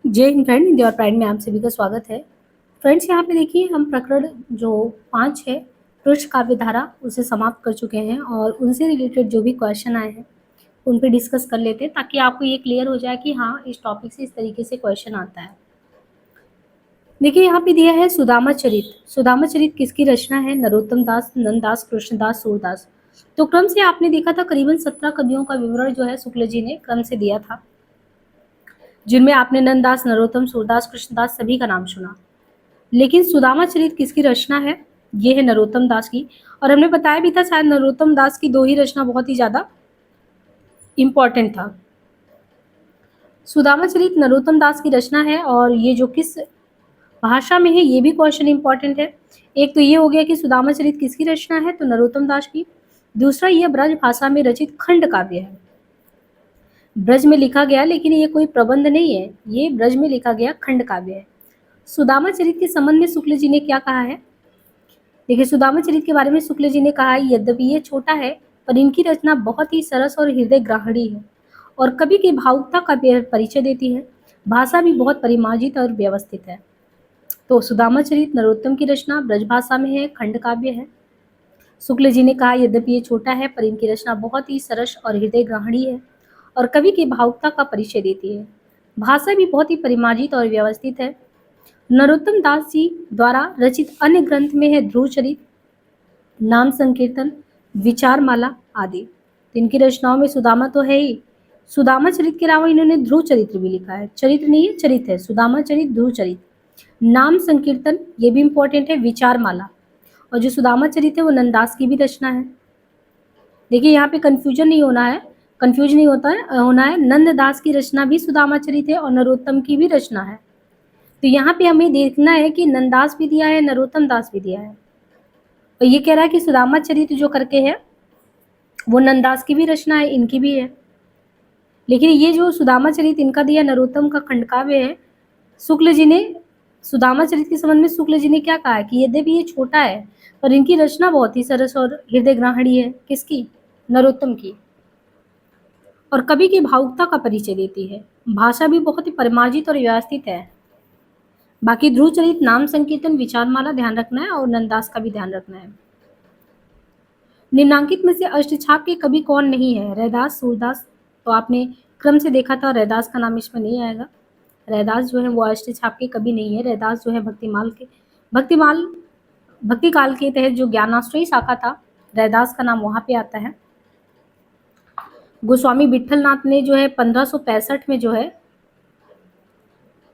जय हिंद फ्रेंड, हिंदी और प्राइड में आप सभी का स्वागत है। फ्रेंड्स, यहाँ पे देखिए हम प्रकरण जो 5 है पृष्ठ काव्य धारा उसे समाप्त कर चुके हैं और उनसे रिलेटेड जो भी क्वेश्चन आए हैं उन पे डिस्कस कर लेते हैं ताकि आपको ये क्लियर हो जाए कि हाँ, इस टॉपिक से इस तरीके से क्वेश्चन आता है। देखिए यहाँ पे दिया है सुदामा चरित। सुदामा चरित किसकी रचना है? नरोत्तम दास, नंददास, कृष्णदास, सूरदास। तो क्रम से आपने देखा था करीबन 17 कवियों का विवरण जो है शुक्ल जी ने क्रम से दिया था, जिनमें आपने नंददास, नरोत्तम, सूरदास, कृष्णदास सभी का नाम सुना। लेकिन सुदामा चरित किसकी रचना है? ये है नरोत्तम दास की। और हमने बताया भी था शायद नरोत्तम दास की 2 ही रचना बहुत ही ज्यादा इंपॉर्टेंट था। सुदामा चरित नरोत्तम दास की रचना है और ये जो किस भाषा में है ये भी क्वेश्चन इंपॉर्टेंट है। एक तो ये हो गया कि सुदामा चरित किसकी रचना है, तो नरोत्तम दास की। दूसरा, ये ब्रज भाषा में रचित खंड काव्य है, ब्रज में लिखा गया, लेकिन ये कोई प्रबंध नहीं है, ये ब्रज में लिखा गया खंड काव्य है। सुदामा चरित के संबंध में शुक्ल जी ने क्या कहा है? देखिए, सुदामा चरित के बारे में शुक्ल जी ने कहा है, यद्यपि ये छोटा है पर इनकी रचना बहुत ही सरस और हृदय ग्राहणी है और कवि की भावुकता का परिचय देती है। भाषा भी बहुत परिमार्जित और व्यवस्थित है। तो सुदामा चरित नरोत्तम की रचना ब्रज भाषा में है, खंड काव्य है। शुक्ल जी ने कहा यद्यपि ये छोटा है पर इनकी रचना बहुत ही सरस और हृदय ग्राहणी है और कवि की भावुकता का परिचय देती है। भाषा भी बहुत ही परिमार्जित और व्यवस्थित है। नरोत्तम दास जी द्वारा रचित अन्य ग्रंथ में है ध्रुव चरित, नाम संकीर्तन, विचारमाला आदि। इनकी रचनाओं में सुदामा तो है ही। सुदामा चरित के अलावा इन्होंने ध्रुव चरित्र भी लिखा है। चरित्र नहीं है, चरित है। सुदामा चरित, ध्रुव चरित, नाम संकीर्तन, ये भी इंपॉर्टेंट है, विचारमाला। और जो सुदामा चरित है वो नंददास की भी रचना है। देखिए यहाँ पे कंफ्यूज नहीं होना है। नंददास की रचना भी सुदामा चरित है और नरोत्तम की भी रचना है। तो यहाँ पे हमें देखना है कि नंददास भी दिया है, नरोत्तम दास भी दिया है। और ये कह रहा है कि सुदामा चरित जो करके है वो नंददास की भी रचना है, इनकी भी है। लेकिन ये जो सुदामा चरित इनका दिया नरोत्तम का खंड काव्य है, शुक्ल जी ने सुदामा चरित के संबंध में शुक्ल जी ने क्या कहा है कि यद्यपि ये छोटा है पर इनकी रचना बहुत ही सरस और हृदय ग्राहणी है। किसकी? नरोत्तम की। और कवि की भावुकता का परिचय देती है। भाषा भी बहुत ही परिमार्जित और व्यवस्थित है। बाकी ध्रुव चरित, नाम संकीर्तन, विचारमाला ध्यान रखना है और नंददास का भी ध्यान रखना है। निम्नांकित में से अष्टछाप के कवि कौन नहीं है? रैदास, सूरदास। तो आपने क्रम से देखा था, रैदास का नाम इसमें नहीं आएगा। रैदास जो है वो अष्टछाप के कवि नहीं है। रैदास जो है भक्ति काल के तहत जो ज्ञानाश्रयी शाखा था, रैदास का नाम वहां पे आता है। गोस्वामी विट्ठलनाथ ने जो है 1565 में जो है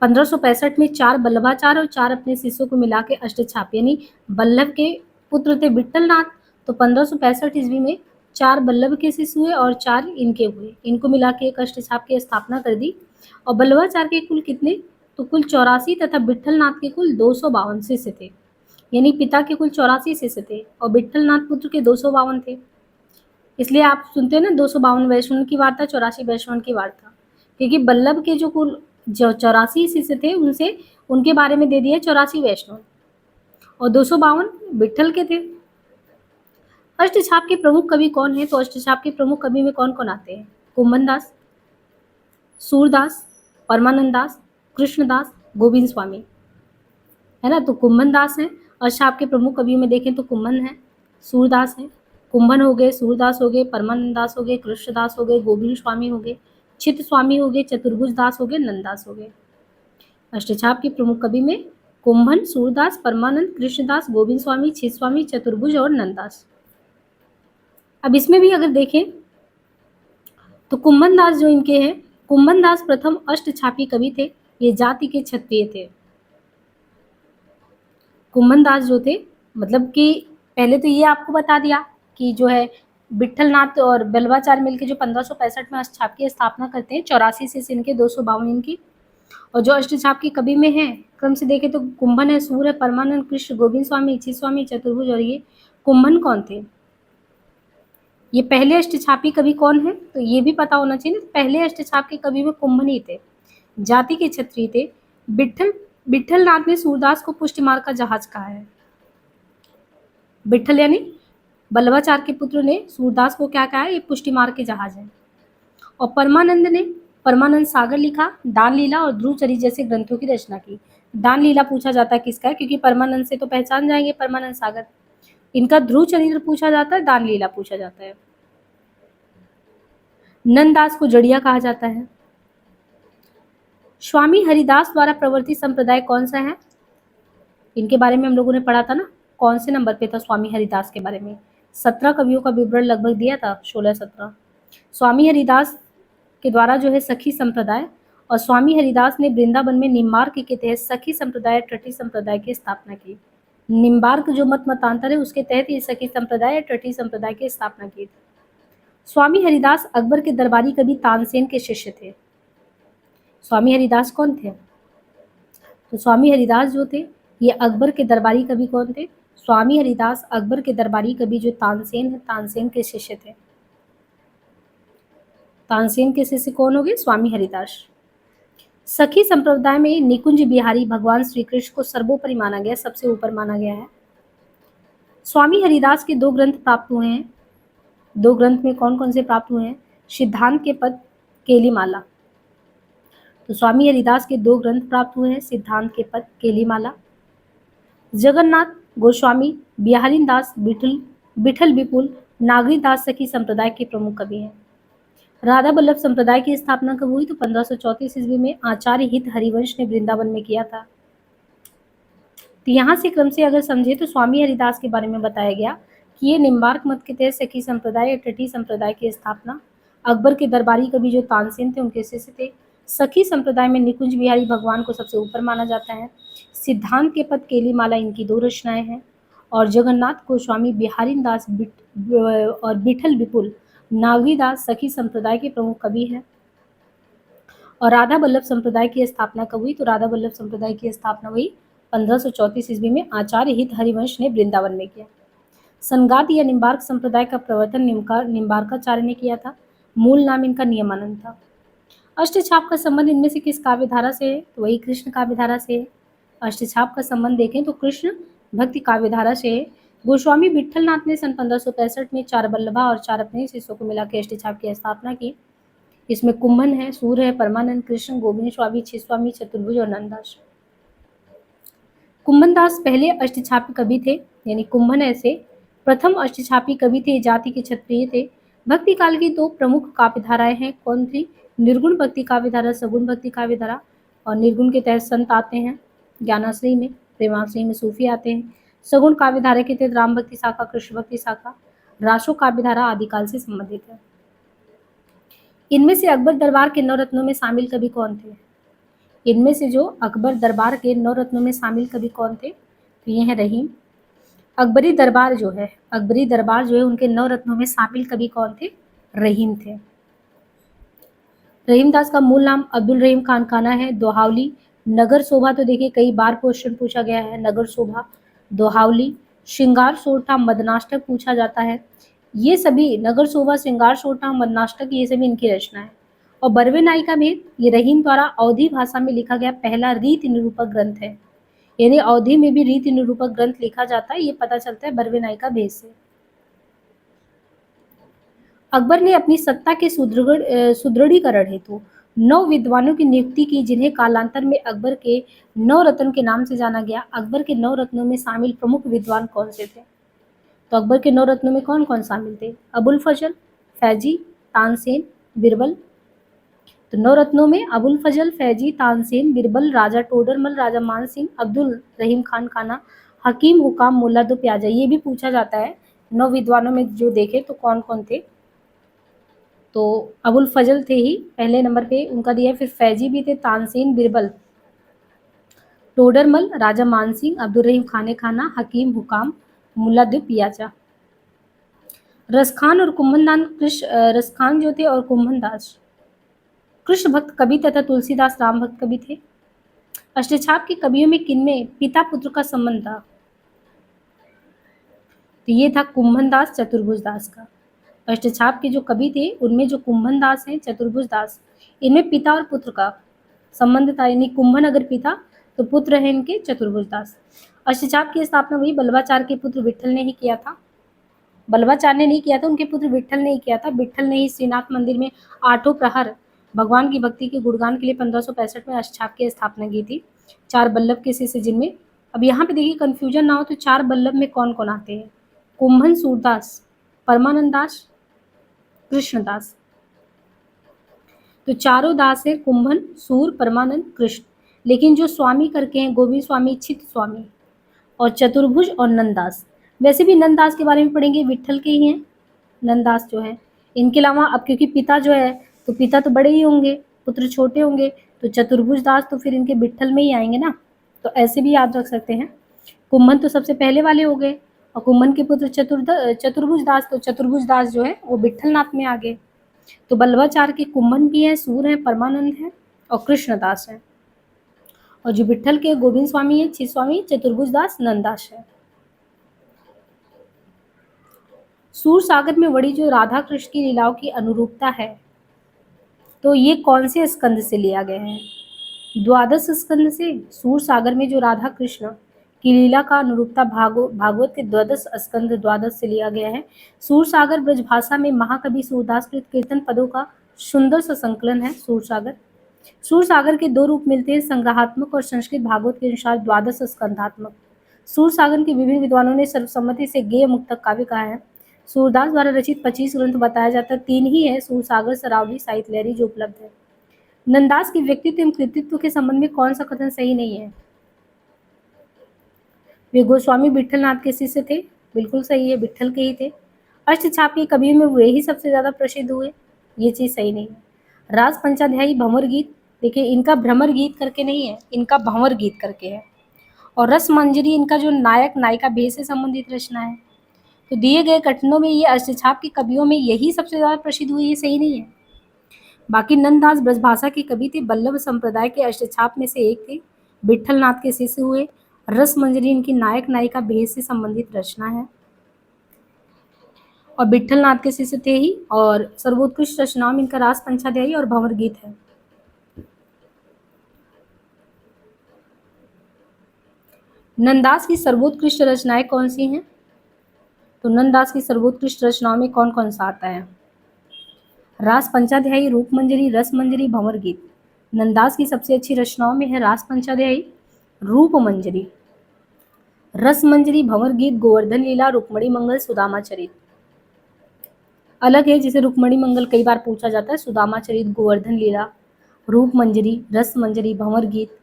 1565 में 4 बल्लभाचार्य और 4 अपने शिष्यों को मिला के अष्टछाप, यानी बल्लभ के पुत्र थे विट्ठलनाथ, तो 1565 ईस्वी में 4 बल्लभ के शिष्य हुए और 4 इनके हुए, इनको मिला के एक अष्टछाप की स्थापना कर दी। और बल्लभाचार्य के कुल कितने? तो कुल 84 तथा विट्ठलनाथ के कुल 252 शिष्य थे, यानी पिता के कुल 84 शिष्य थे और विट्ठलनाथ पुत्र के 252 थे। इसलिए आप सुनते हैं ना 252 वैष्णव की वार्ता, 84 वैष्णव की वार्ता, क्योंकि बल्लभ के जो कुल 84 शिष्य थे उनसे उनके बारे में दे दिया 84 वैष्णव और 252 विट्ठल के थे। अष्टछाप के प्रमुख कवि कौन है? तो अष्टछाप के प्रमुख कवि में कौन कौन आते हैं? कुंभनदास, सूरदास, परमानंददास, कृष्णदास, गोविंद स्वामी, है ना। तो कुंभनदास है अष्टछाप के प्रमुख कवियों में। देखें तो कुंभन है, सूरदास है, कुंभन हो गए, सूरदास हो गए, परमानंददास हो गए, कृष्णदास हो गए, गोविंद स्वामी हो गए, चित्त स्वामी हो गए, चतुर्भुज दास हो गए, नंददास हो गए। अष्टछाप के प्रमुख कवि में कुंभन, सूरदास, परमानंद, कृष्णदास, गोविंद स्वामी, चित्त स्वामी, चतुर्भुज और नंददास। अब इसमें भी अगर देखें तो कुंभन दास जो इनके हैं, कुंभन दास प्रथम अष्टछापी कवि थे। ये जाति के क्षत्रिय थे। कुंभन दास जो थे, मतलब कि पहले तो ये आपको बता दिया कि जो है विट्ठलनाथ और बल्लभाचार्य मिलकर जो 1565 में अष्टछाप की स्थापना करते हैं, 84 से इनके, 252 इनकी। और जो अष्टछाप के कवि में है क्रम से देखें तो कुंभन है, सूर है, परमानंद, कृष्ण, गोविंद स्वामी, चित्त स्वामी, चतुर्भुज। और ये कुंभन कौन थे? ये पहले अष्टछापी कवि कौन है? तो ये भी पता होना चाहिए ना। पहले अष्टछाप के कवि में कुंभन ही थे, जाति के क्षत्रिय थे। विट्ठलनाथ ने सूरदास को पुष्टिमार का जहाज कहा है। विट्ठल यानी बल्लभाचार्य के पुत्र ने सूरदास को क्या कहा है? ये पुष्टिमार के जहाज है। और परमानंद ने परमानंद सागर लिखा, दान लीला और ध्रुव चरित जैसे ग्रंथों की रचना की। दान लीला पूछा जाता है किसका है, क्योंकि परमानंद से तो पहचान जाएंगे परमानंद सागर। इनका ध्रुव चरित्र पूछा जाता है, दान लीला पूछा जाता है। नंददास को जड़िया कहा जाता है। स्वामी हरिदास द्वारा प्रवर्तित संप्रदाय कौन सा है? इनके बारे में हम लोगों ने पढ़ा था ना, कौन से नंबर पे था स्वामी हरिदास के बारे में? 17 कवियों का विवरण लगभग दिया था, 16-17। स्वामी हरिदास के द्वारा जो है सखी संप्रदाय, और स्वामी हरिदास ने वृंदावन में निम्बार्क के तहत सखी संप्रदाय ट्रटी संप्रदाय की स्थापना की। निम्बार्क जो मतांतर है उसके तहत ये सखी संप्रदाय ट्रटी संप्रदाय की स्थापना की। स्वामी हरिदास अकबर के दरबारी कवि तानसेन के शिष्य थे। स्वामी हरिदास कौन थे? तो स्वामी हरिदास जो थे ये अकबर के दरबारी कवि कौन थे? स्वामी हरिदास अकबर के दरबारी कवि जो तानसेन है, तानसेन के शिष्य थे। तानसेन के शिष्य कौन हो गए? स्वामी हरिदास। सखी संप्रदाय में निकुंज बिहारी भगवान श्री कृष्ण को सर्वोपरि माना गया, सबसे ऊपर माना गया है। स्वामी हरिदास के 2 ग्रंथ प्राप्त हुए हैं। 2 ग्रंथ में कौन कौन से प्राप्त हुए हैं? सिद्धांत के पद, केलीमाला। तो स्वामी हरिदास के 2 ग्रंथ प्राप्त हुए हैं, सिद्धांत के पद, केलीमाला। जगन्नाथ गोस्वामी बिहारी दास बिठल विपुल नागरी दास सखी संप्रदाय के प्रमुख कवि हैं। राधा बल्लभ संप्रदाय की स्थापना कब हुई? तो 1534 ईस्वी में आचार्य हित हरिवंश ने वृंदावन में किया था। तो यहाँ से क्रम से अगर समझे तो स्वामी हरिदास के बारे में बताया गया कि ये निम्बार्क मत के तहत सखी संप्रदाय या ट्रटी संप्रदाय की स्थापना, अकबर के दरबारी कवि जो तानसेन थे उनके शिष्य थे। सखी संप्रदाय में निकुंज बिहारी भगवान को सबसे ऊपर माना जाता है। सिद्धांत के पद, केलीमाला इनकी 2 रचनाएं हैं। और जगन्नाथ गोस्वामी बिहारी दास और बिठल विपुल नागरी दास सखी संप्रदाय के प्रमुख कवि हैं। और राधा बल्लभ संप्रदाय की स्थापना कब हुई? तो राधा बल्लभ संप्रदाय की स्थापना हुई 1534 ईस्वी में आचार्य हित हरिवंश ने वृंदावन में किया। संगात या निम्बार्क संप्रदाय का प्रवर्तन निम्बार्काचार्य ने किया था। मूल नाम इनका नियमानंद था। अष्टछाप का संबंध इनमें से किस काव्य धारा से है? तो वही कृष्ण काव्य धारा से है। अष्टछाप का संबंध देखें तो कृष्ण भक्ति काव्य धारा से है। गोस्वामी विठलनाथ ने सन 1565 में 4 बल्लभा और 4 अपने शिष्यों को मिलाकर अष्टछाप की स्थापना की। इसमें कुंभन है, सूर्य है, परमानंद, कृष्ण, गोविंद स्वामी, छिस्वामी, चतुर्भुज और नंददास। कुंभनदास पहले अष्टछापी कवि थे, यानी कुंभन ऐसे प्रथम अष्टछापी कवि थे, जाति के क्षत्रिय थे। भक्ति काल की 2 प्रमुख काव्य धाराएं हैं, कौन थी? निर्गुण भक्ति काव्य धारा, सगुण भक्ति काव्य धारा। और निर्गुण के तहत संत आते हैं, ज्ञानाश्रय में, प्रेमाश्रय में सूफी आते हैं। सगुण काव्य धारा के तहत राम भक्ति शाखा, कृष्ण भक्ति शाखा, रासो काव्य धारा आदिकाल से संबंधित है। इनमें से अकबर दरबार के 9 रत्नों में शामिल कवि कौन थे? इनमें से जो अकबर दरबार के 9 रत्नों में शामिल कवि कौन थे? तो ये हैं रहीम। अकबरी दरबार जो है उनके 9 रत्नों में शामिल कवि कौन थे? रहीम थे। रहीमदास का मूल नाम अब्दुल रहीम खान खाना है। दोहावली, नगर शोभा, तो देखिए कई बार क्वेश्चन पूछा गया है, नगर शोभा, दोहावली, श्रृंगार सोरठा, मदनाष्टक पूछा जाता है। ये सभी नगर शोभा, श्रृंगार सोरठा, मदनाष्टक ये सभी इनकी रचना है। और बरवे नायिका भेद ये रहीम द्वारा अवधी भाषा में लिखा गया पहला रीति निरूपक ग्रंथ है, यानी अवधी में भी रीति निरूपक ग्रंथ लिखा जाता है, ये पता चलता है बरवे नायिका भेद से। अकबर ने अपनी सत्ता के सुदृढ़ीकरण हेतु 9 विद्वानों की नियुक्ति की, जिन्हें कालांतर में अकबर के 9 रत्न के नाम से जाना गया। अकबर के 9 रत्नों में शामिल प्रमुख विद्वान कौन से थे? तो अकबर के 9 रत्नों में कौन कौन शामिल थे? अबुल फजल, फैजी, तानसेन, बिरबल। तो 9 रत्नों में अबुल फजल, फैजी, तानसेन, बिरबल, राजा टोडरमल, राजा मान सिंह, अब्दुल रहीम खान खाना, हकीम हुकाम, मुल्ला दो प्याजा, ये भी पूछा जाता है 9 विद्वानों में जो देखे तो कौन कौन थे? तो अबुल फजल थे ही पहले नंबर पे, उनका दिया है। फिर फैजी भी थे, तानसेन, बिरबल, टोडरमल, राजा मान सिंह, अब्दुल रहीम खाने खाना, हकीम हुकाम, मुल्ला दो पियाचा। रसखान और कुंभनदास रसखान जो थे और कुंभनदास कृष्ण भक्त कवि तथा तुलसीदास राम भक्त कवि थे। अष्टछाप के कवियों में किनमें पिता पुत्र का संबंध था? तो ये था कुंभनदास, चतुर्भुज दास का। अष्टछाप के जो कवि थे उनमें जो कुंभनदास हैं, चतुर्भुज दास, इनमें पिता और पुत्र का संबंध था, यानी कुंभन अगर पिता तो पुत्र है इनके चतुर्भुज दास। अष्टछाप की स्थापना वही बल्लभाचार्य के पुत्र विठल ने ही किया था। बल्लभाचार्य ने नहीं किया था, उनके पुत्र विठल ने ही किया था। विठल ने ही श्रीनाथ मंदिर में 8 प्रहर भगवान की भक्ति के गुणगान के लिए 1565 में अष्टछाप की स्थापना की थी। 4 बल्लभ के शिष्य जिनमें, अब यहाँ पे देखिए कंफ्यूजन ना हो तो 4 बल्लभ में कौन-कौन आते हैं? कुंभन सूरदास, परमानंद दास, कृष्णदास। तो चारों दास है कुंभन, सूर, परमानंद, कृष्ण। लेकिन जो स्वामी करके हैं गोविंद स्वामी, चित्त स्वामी और चतुर्भुज और नंददास। वैसे भी नंददास के बारे में पढ़ेंगे, विट्ठल के ही हैं नंददास जो है। इनके अलावा अब क्योंकि पिता जो है तो पिता तो बड़े ही होंगे, पुत्र छोटे होंगे, तो चतुर्भुज दास तो फिर इनके विट्ठल में ही आएंगे ना, तो ऐसे भी याद रख सकते हैं। कुंभन तो सबसे पहले वाले हो गए और कुंभन के पुत्र चतुर्भुज दास, तो चतुर्भुज दास जो है वो विट्ठल नाथ में आ गए। तो बल्लभाचार्य के कुंभन भी है, सूर है, परमानंद है और कृष्णदास है। और जो विट्ठल के गोविंद स्वामी है, चित स्वामी, चतुर्भुज दास, नंददास है। सूर सागर में वड़ी जो राधा कृष्ण की लीलाओं की अनुरूपता है, तो ये कौन से स्कंद से लिया गया है? द्वादश स्कंद से। सूर सागर में जो राधा कृष्ण की लीला का अनुरूपता भागवत के द्वादश स्कंद द्वादश से लिया गया है। सूर सागर ब्रजभाषा में महाकवि सूरदास कृत कीर्तन पदों का सुंदर सा संकलन है सूर सागर। सूर सागर के 2 रूप मिलते हैं, संग्रहात्मक और संस्कृत भागवत के अनुसार द्वादश स्कंधात्मक। सूर सागर के विभिन्न विद्वानों ने सर्वसम्मति से गेय मुक्तक काव्य कहा है। सूरदास द्वारा रचित 25 ग्रंथ बताया जाता है, 3 ही है, सूर सागर, सरावली, साहित्य लहरी जो उपलब्ध है। नंददास के व्यक्तित्व एवं कृतित्व के संबंध में कौन सा कथन सही नहीं है? वे गोस्वामी विट्ठलनाथ के शिष्य थे, बिल्कुल सही है, विट्ठल के ही थे। अष्टछाप के कवियों में वे ही सबसे ज्यादा प्रसिद्ध हुए, ये चीज सही नहीं है। रास पंचाध्यायी भंवर गीत, देखिए इनका भ्रमर गीत करके नहीं है, इनका भंवर गीत करके है। और रस मंजरी इनका जो नायक नायिका भेद से संबंधित रचना है। तो दिए गए कथनों में ये अष्टछाप के कवियों में यही सबसे ज्यादा प्रसिद्ध हुई, ये सही नहीं है। बाकी नंददास ब्रजभाषा के कवि थे, बल्लभ संप्रदाय के अष्टछाप में से एक थे, विट्ठलनाथ के शिष्य हुए। रस मंजरी इनकी नायक नायिका भेद से संबंधित रचना है और विट्ठलनाथ के शिष्य थे ही। और सर्वोत्कृष्ट रचनाओं में इनका रास पंचाध्यायी और भंवर गीत है। नंददास की सर्वोत्कृष्ट रचनाएं कौन सी हैं? तो नंददास की सर्वोत्कृष्ट रचनाओं में कौन कौन सा आता है? रास पंचाध्यायी, रूप मंजरी, रस मंजरी, भंवर गीत। नंददास की सबसे अच्छी रचनाओं में है रास पंचाध्यायी, रूप मंजरी, रस मंजरी, भंवर गीत, गोवर्धन लीला, रुक्मणी मंगल, सुदामा चरित। अलग है, जिसे रुक्मणी मंगल कई बार पूछा जाता है, सुदामा चरित, गोवर्धन लीला, रूप मंजरी, रस मंजरी, भंवर गीत।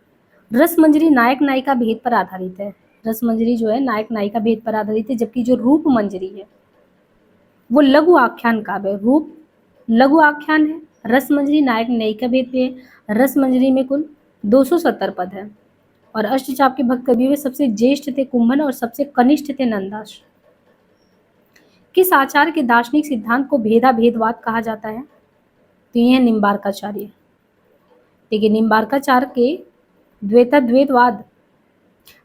रस मंजरी नायक नायिका भेद पर आधारित है, रस मंजरी जो है नायक नायिका भेद पर आधारित है, जबकि जो रूप मंजरी है वो लघु आख्यान काव्य है। रूप लघु आख्यान है, रस मंजरी नायक नायिका भेद पे है। रस मंजरी में कुल 270 पद है। और अष्टचाप के भक्त कवियों में सबसे ज्येष्ठ थे कुंभन और सबसे कनिष्ठ थे नंददास। किस आचार्य के दार्शनिक सिद्धांत को भेदा भेदवाद कहा जाता है? तो ये है निम्बार्काचार्य। देखिए निम्बार्काचार्य के द्वैतवाद,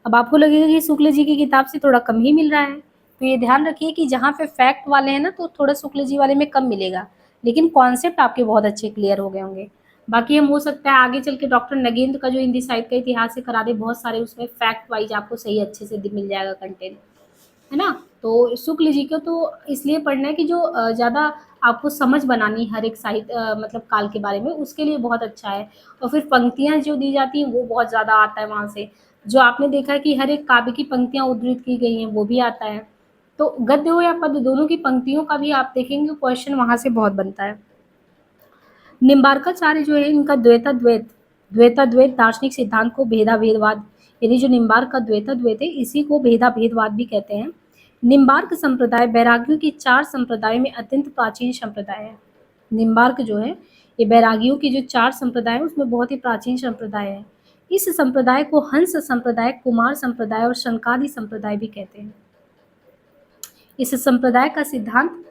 अब आपको लगेगा कि शुक्ल जी की किताब से थोड़ा कम ही मिल रहा है, तो ये ध्यान रखिए कि जहाँ पे फैक्ट वाले हैं ना तो थोड़ा शुक्ल जी वाले में कम मिलेगा, लेकिन कॉन्सेप्ट आपके बहुत अच्छे क्लियर हो गए होंगे। बाकी हम हो सकता है आगे चल के डॉक्टर नगेंद्र का जो हिंदी साहित्य का इतिहास से करा दे, बहुत सारे उसमें फैक्ट वाइज आपको सही अच्छे से मिल जाएगा कंटेंट, है ना। तो शुक्ल जी को तो इसलिए पढ़ना है कि जो ज़्यादा आपको समझ बनानी हर एक साहित्य मतलब काल के बारे में, उसके लिए बहुत अच्छा है। और फिर पंक्तियाँ जो दी जाती हैं वो बहुत ज़्यादा आता है वहाँ से। जो आपने देखा है कि हर एक काव्य की पंक्तियाँ उद्धृत की गई हैं वो भी आता है। तो गद्य हो या पद्य दोनों की पंक्तियों का भी आप देखेंगे क्वेश्चन वहाँ से बहुत बनता है। निम्बार्काचार्य जो है इनका द्वैताद्वैत दार्शनिक सिद्धांत को भेदा भेदवाद, यानी जो निम्बार्क का द्वैताद्वैत है इसी को भेदा भेदवाद भी कहते हैं। निम्बार्क संप्रदाय बैरागियों की 4 संप्रदायों में अत्यंत प्राचीन संप्रदाय है। निम्बार्क जो है ये बैरागियों की जो 4 संप्रदाय है उसमें बहुत ही प्राचीन संप्रदाय है। इस संप्रदाय को हंस संप्रदाय, कुमार संप्रदाय और शनकादि संप्रदाय भी कहते हैं। इस संप्रदाय का सिद्धांत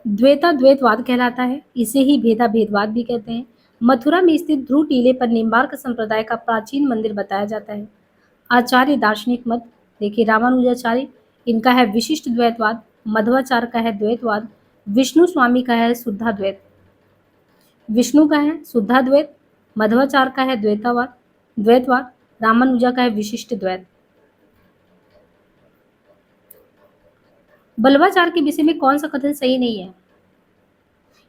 द्वैताद्वैतवाद कहलाता है, इसे ही भेदा भेदवाद भी कहते हैं। मथुरा में स्थित ध्रुव टीले पर निम्बार्क संप्रदाय का प्राचीन मंदिर बताया जाता है। आचार्य दार्शनिक मत देखिए रामानुजाचार्य, इनका है विशिष्ट द्वैतवाद, मध्वाचार्य का है द्वैतवाद, विष्णु स्वामी का है शुद्धाद्वैत, विष्णु का है शुद्धाद्वैत, मध्वाचार्य का है द्वैतवाद, रामानुजा का है विशिष्ट द्वैत। बल्लभाचार्य के विषय में कौन सा कथन सही नहीं है?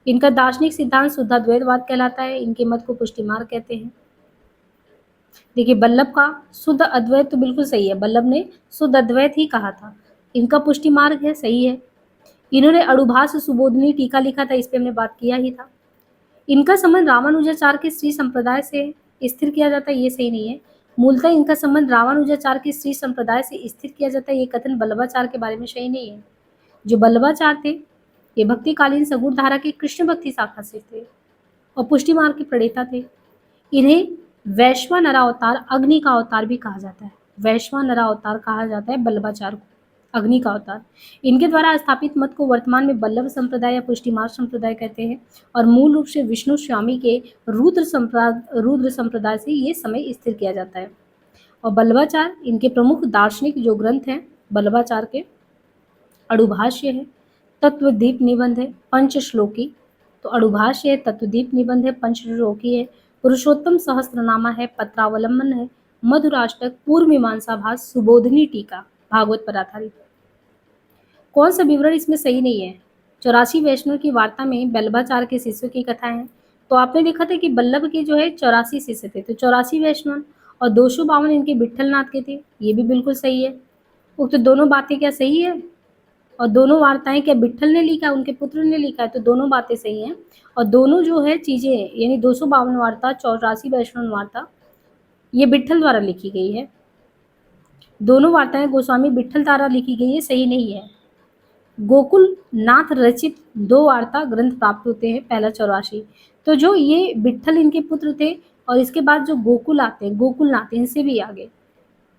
इनका दार्शनिक सिद्धांत शुद्धाद्वैतवाद कहलाता है। इनके मत को पुष्टि मार्ग कहते हैं। देखिए बल्लभ का शुद्ध अद्वैत तो बिल्कुल सही है, बल्लभ ने शुद्ध अद्वैत ही कहा था। इनका पुष्टि मार्ग है, सही है। इन्होंने अड़ुभाष सुबोधनी टीका लिखा था, इस पे हमने बात किया ही था। इनका संबंध रामानुजाचार्य के श्री संप्रदाय से स्थिर किया जाता है, ये सही नहीं है। मूलतः इनका संबंध रामानुजाचार्य के श्री संप्रदाय से स्थिर किया जाता है, ये कथन बल्लभाचार्य के बारे में सही नहीं है। जो बल्लभाचार्य थे ये भक्तिकालीन सगुण धारा की कृष्ण भक्ति शाखा से थे और पुष्टि मार्ग के प्रणेता थे। इन्हें वैश्वानरावतार अग्नि का अवतार भी कहा जाता है। वैश्वानरावतार कहा जाता है बल्लभाचार्य को, अग्नि का अवतार। इनके द्वारा स्थापित मत को वर्तमान में बल्लभ संप्रदाय या पुष्टि मार्ग संप्रदाय कहते हैं और मूल रूप से विष्णु स्वामी के रुद्र संप्रदाय से ये समय स्थिर किया जाता है। और बल्लभाचार्य इनके प्रमुख दार्शनिक जो ग्रंथ हैं बल्लभाचार्य के, अड़ुभाष्य है, तत्वदीप निबंध है, पंचश्लोकी। तो अड़ुभाष्य है, तत्वदीप निबंध है, पंचश्लोकी है, पुरुषोत्तम सहस्त्रनामा है, पत्रावलंबन है, मधुराष्टक, पूर्व मीमांसा भास, सुबोधनी टीका भागवत पर आधारित। कौन सा विवरण इसमें सही नहीं है? 84 वैष्णव की वार्ता में बल्लभाचार्य के शिष्यों की कथा है। तो आपने देखा था कि बल्लभ के जो है 84 शिष्य थे, तो 84 वैष्णव और 252 इनके विट्ठलनाथ के थे, ये भी बिल्कुल सही है। उक्त दोनों बातें क्या सही है? और दोनों वार्ताएं क्या विट्ठल ने लिखा है, उनके पुत्र ने लिखा है? तो दोनों बातें सही हैं। और दोनों जो है चीजें यानी 252 वार्ता, 84 वैष्णव वार्ता, ये विट्ठल द्वारा लिखी गई है। दोनों वार्ताएं गोस्वामी विट्ठल द्वारा लिखी गई है, सही नहीं है। गोकुल नाथ रचित 2 वार्ता ग्रंथ प्राप्त होते हैं, पहला 84। तो जो ये विट्ठल इनके पुत्र थे और इसके बाद जो गोकुल आते हैं, गोकुलनाथ, इनसे भी आगे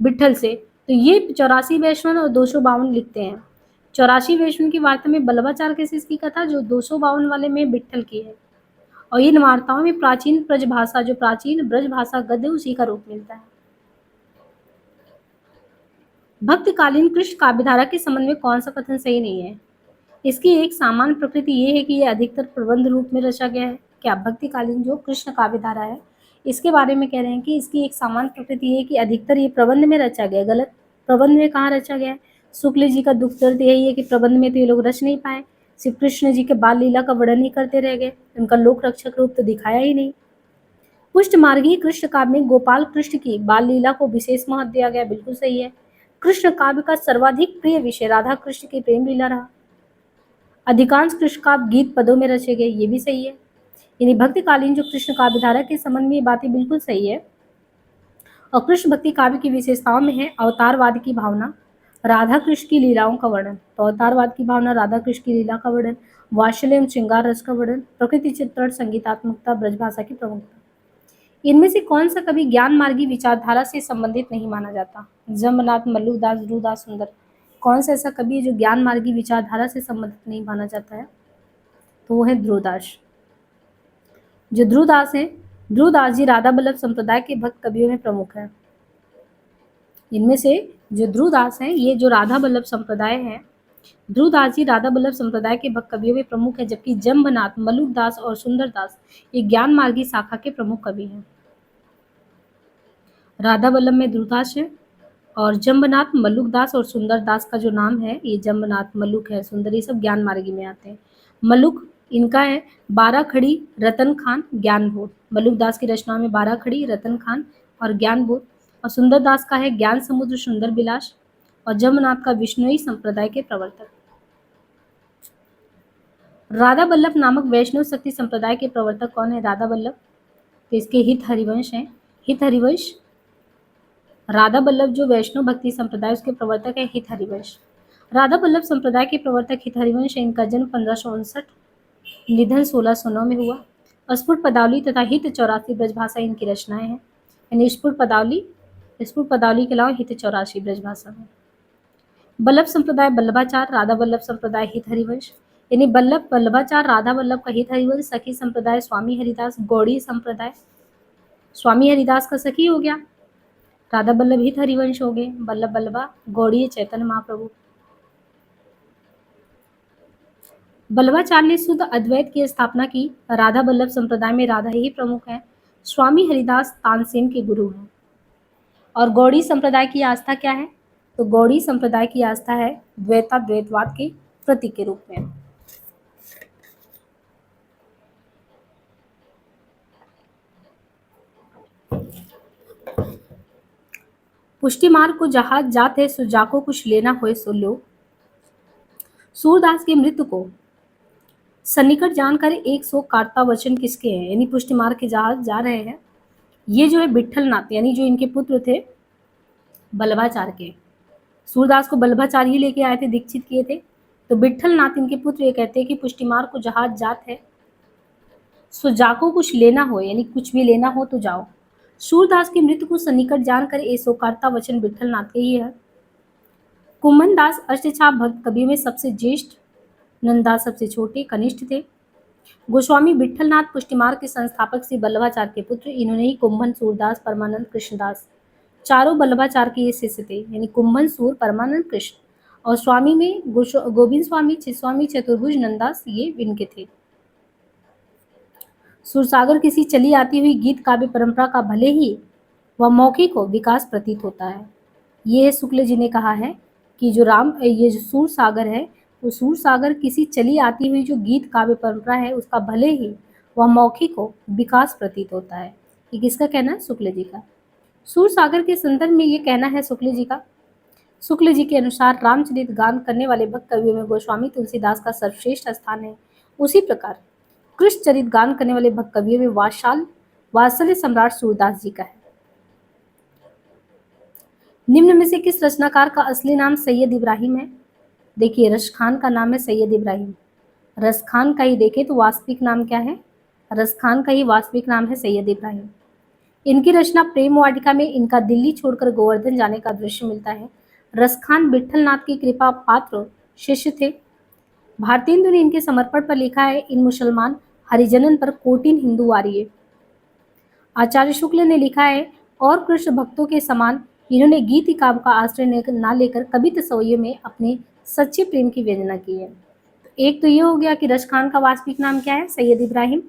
विट्ठल से, तो ये 84 वैष्णव और 252 लिखते हैं। 84 वैष्णव की वार्ता में बल्लभाचार्य के शिष्य की कथा, जो 252 वाले में विट्ठल की है। और इन वार्ताओं में प्राचीन ब्रजभाषा, जो प्राचीन ब्रजभाषा गद्य, उसी का रूप मिलता है। भक्तकालीन कृष्ण काव्यधारा के संबंध में कौन सा कथन सही नहीं है? इसकी एक सामान्य प्रकृति ये है कि यह अधिकतर प्रबंध रूप में रचा गया है। क्या भक्तिकालीन जो कृष्ण काव्यधारा है इसके बारे में कह रहे हैं कि इसकी एक सामान्य प्रकृति ये है कि अधिकतर ये प्रबंध में रचा गया है। गलत। प्रबंध में कहाँ रचा गया है? शुक्ल जी का दुख दर्द यही है कि प्रबंध में तो ये लोग रच नहीं पाए, सिर्फ कृष्ण जी के बाल लीला का वर्णन ही करते रह गए, उनका लोक रक्षक रूप तो दिखाया ही नहीं। पुष्ट मार्गी कृष्ण काव्य में गोपाल कृष्ण की बाल लीला को विशेष महत्व दिया गया, बिल्कुल सही है। कृष्ण काव्य का सर्वाधिक प्रिय विषय राधा कृष्ण की प्रेम लीला रहा। अधिकांश कृष्ण काव्य गीत पदों में रचे गए, ये भी सही है। यानी भक्तिकालीन जो कृष्ण काव्य धारा के संबंध में ये बातें बिल्कुल सही है। और कृष्ण भक्ति काव्य की विशेषताओं में है अवतारवाद की भावना, राधा कृष्ण की लीलाओं का वर्णन। तो अवतारवाद की भावना, राधा कृष्ण की लीला का वर्णन, वात्सल्य एवं श्रृंगार रस का वर्णन, प्रकृति चित्रण, संगीतात्मकता, ब्रजभाषा की प्रमुखता। इनमें से कौन सा कभी ज्ञान मार्गी विचारधारा से संबंधित नहीं माना जाता? जम्बनाथ, मल्लुकदास, ध्रुवदास, सुंदर, कौन सा ऐसा कवि है जो ज्ञान मार्गी विचारधारा से संबंधित नहीं माना जाता है? तो वो है ध्रुवदास। जो ध्रुवदास है, ध्रुवदास जी राधा बल्लभ संप्रदाय के भक्त कवियों में प्रमुख है। इनमें से जो ध्रुवदास हैं ये जो राधा बल्लभ संप्रदाय है, ध्रुवदास जी राधा बल्लभ संप्रदाय के भक्त कवियों में प्रमुख है, जबकि जम्बनाथ, मल्लुकदास और सुंदरदास ये ज्ञान मार्गी शाखा के प्रमुख कवि हैं। राधा बल्लभ में ध्रुवदास है और जम्बनाथ, मल्लुकदास और सुंदरदास का जो नाम है, ये जम्बनाथ, मल्लुक है, सुंदर, ये सब ज्ञान मार्गी में आते हैं। मल्लुक इनका है 12 खड़ी, रतन खान, ज्ञानबोध। मल्लुकदास की रचना में 12 खड़ी, रतन खान और ज्ञानबोध। और सुंदरदास का है ज्ञान समुद्र, सुंदर विलास। और जम्बनाथ का विष्णुई संप्रदाय के प्रवर्तक। राधा बल्लभ नामक वैष्णव शक्ति संप्रदाय के प्रवर्तक कौन है? राधा बल्लभ, तो इसके हित हरिवंश हैं। हित हरिवंश, राधा बल्लभ जो वैष्णव भक्ति संप्रदाय उसके प्रवर्तक है हित हरिवंश। राधा बल्लभ संप्रदाय के प्रवर्तक हित हरिवंश है। इनका जन्म 1559, निधन 1609 में हुआ। स्फुट पदावली तथा हित 84 ब्रजभाषा इनकी रचनाएं हैं। यानी स्फुट पदावली के अलावा हित 84 ब्रजभाषा में। बल्लभ संप्रदाय बल्लभाचार्य, राधा बल्लभ संप्रदाय हित हरिवंश। यानी बल्लभाचार्य, राधा बल्लभ का हित हरिवंश। सखी संप्रदाय स्वामी हरिदास, गौड़ी संप्रदाय स्वामी हरिदास का सखी हो गया, राधा बल्लभ हित हरिवंश हो गए, बल्लभ बल्लभा गौड़ीय चैतन्य महाप्रभु। बल्लभाचार्य ने शुद्ध अद्वैत की स्थापना की। राधा बल्लभ संप्रदाय में राधा ही प्रमुख है। स्वामी हरिदास तानसेन के गुरु हैं। और गौड़ी संप्रदाय की आस्था क्या है? तो गौड़ी संप्रदाय की आस्था है द्वैताद्वैतवाद के प्रतीक के रूप में। पुष्टि मार्ग को जहाज जात है, सो जाको कुछ लेना होए सो लो। सूरदास की मृत्यु को सन्निकट जानकर एक सौ कार्ता वचन किसके हैं, यानी पुष्टि मार्ग के जहाज जा रहे हैं, ये जो है विट्ठल नाथ यानी जो इनके पुत्र थे बल्लभाचार के, सूरदास को बल्लभाचार ही लेके आए थे, दीक्षित किए थे। तो विट्ठल नाथ इनके पुत्र ये कहते हैं कि पुष्टि मार्ग को जहाज जात है, सो जाको कुछ लेना हो, यानी कुछ भी लेना हो तो जाओ। सूरदास की मृत्यु को सन्निकट जानकर ऐसो कार्ता वचन विट्ठल नाथ के ही है। कुम्भन दास अष्टछाप भक्त कवि में सबसे ज्येष्ठ, नंददास सबसे छोटे कनिष्ठ थे। गोस्वामी विट्ठलनाथ पुष्टिमार्ग के संस्थापक श्री बल्लभाचार्य के पुत्र, इन्होंने ही कुंभन, सूरदास, परमानंद, कृष्णदास चारों बल्लभाचार्य के ये शिष्य थे, यानी कुंभन, सूर, परमानंद, कृष्ण। और स्वामी में गोविंद स्वामी, चित्स्वामी, चतुर्भुज, नंददास ये इनके थे। सुरसागर किसी चली आती हुई गीत काव्य परंपरा का भले ही वह मौखिक हो विकास प्रतीत होता है। ये शुक्ल जी ने कहा है कि ये जो सूर सागर है, वो सूर सागर किसी चली आती हुई जो गीत काव्य परंपरा है उसका भले ही वह मौखिक हो विकास प्रतीत होता है। ये किसका कहना है? शुक्ल जी का। सूर सागर के संदर्भ में ये कहना है शुक्ल जी का। शुक्ल जी के अनुसार रामचरित गान करने वाले भक्त कवियों में गोस्वामी तुलसीदास का सर्वश्रेष्ठ स्थान है। उसी प्रकार कृष्ण चरित गान करने वाले भक्त कवियों में वात्सल्य सम्राट सूरदास जी का है। निम्न में से किस रचनाकार का असली नाम सैयद इब्राहिम है? देखिए, रश खान का नाम है सैयद इब्राहिम। रस खान का ही देखें तो वास्तविक नाम क्या है? रस खान का ही वास्तविक नाम है सैयद इब्राहिम। इनकी रचना प्रेम वाटिका में इनका दिल्ली छोड़कर गोवर्धन जाने का दृश्य मिलता है। रस खान विट्ठलनाथ की कृपा पात्र शिष्य थे। भारतेंदु ने इनके समर्पण पर लिखा है, इन मुसलमान हरिजनन पर कोटिन हिंदू वारिये। आचार्य शुक्ल ने लिखा है, और कृष्ण भक्तों के समान इन्होंने गीत काव्य का आश्रय न लेकर कवि तसव्वुय में अपने सच्चे प्रेम की व्यंजना की है। एक तो ये हो गया कि रस खान का वास्तविक नाम क्या है? सैयद इब्राहिम।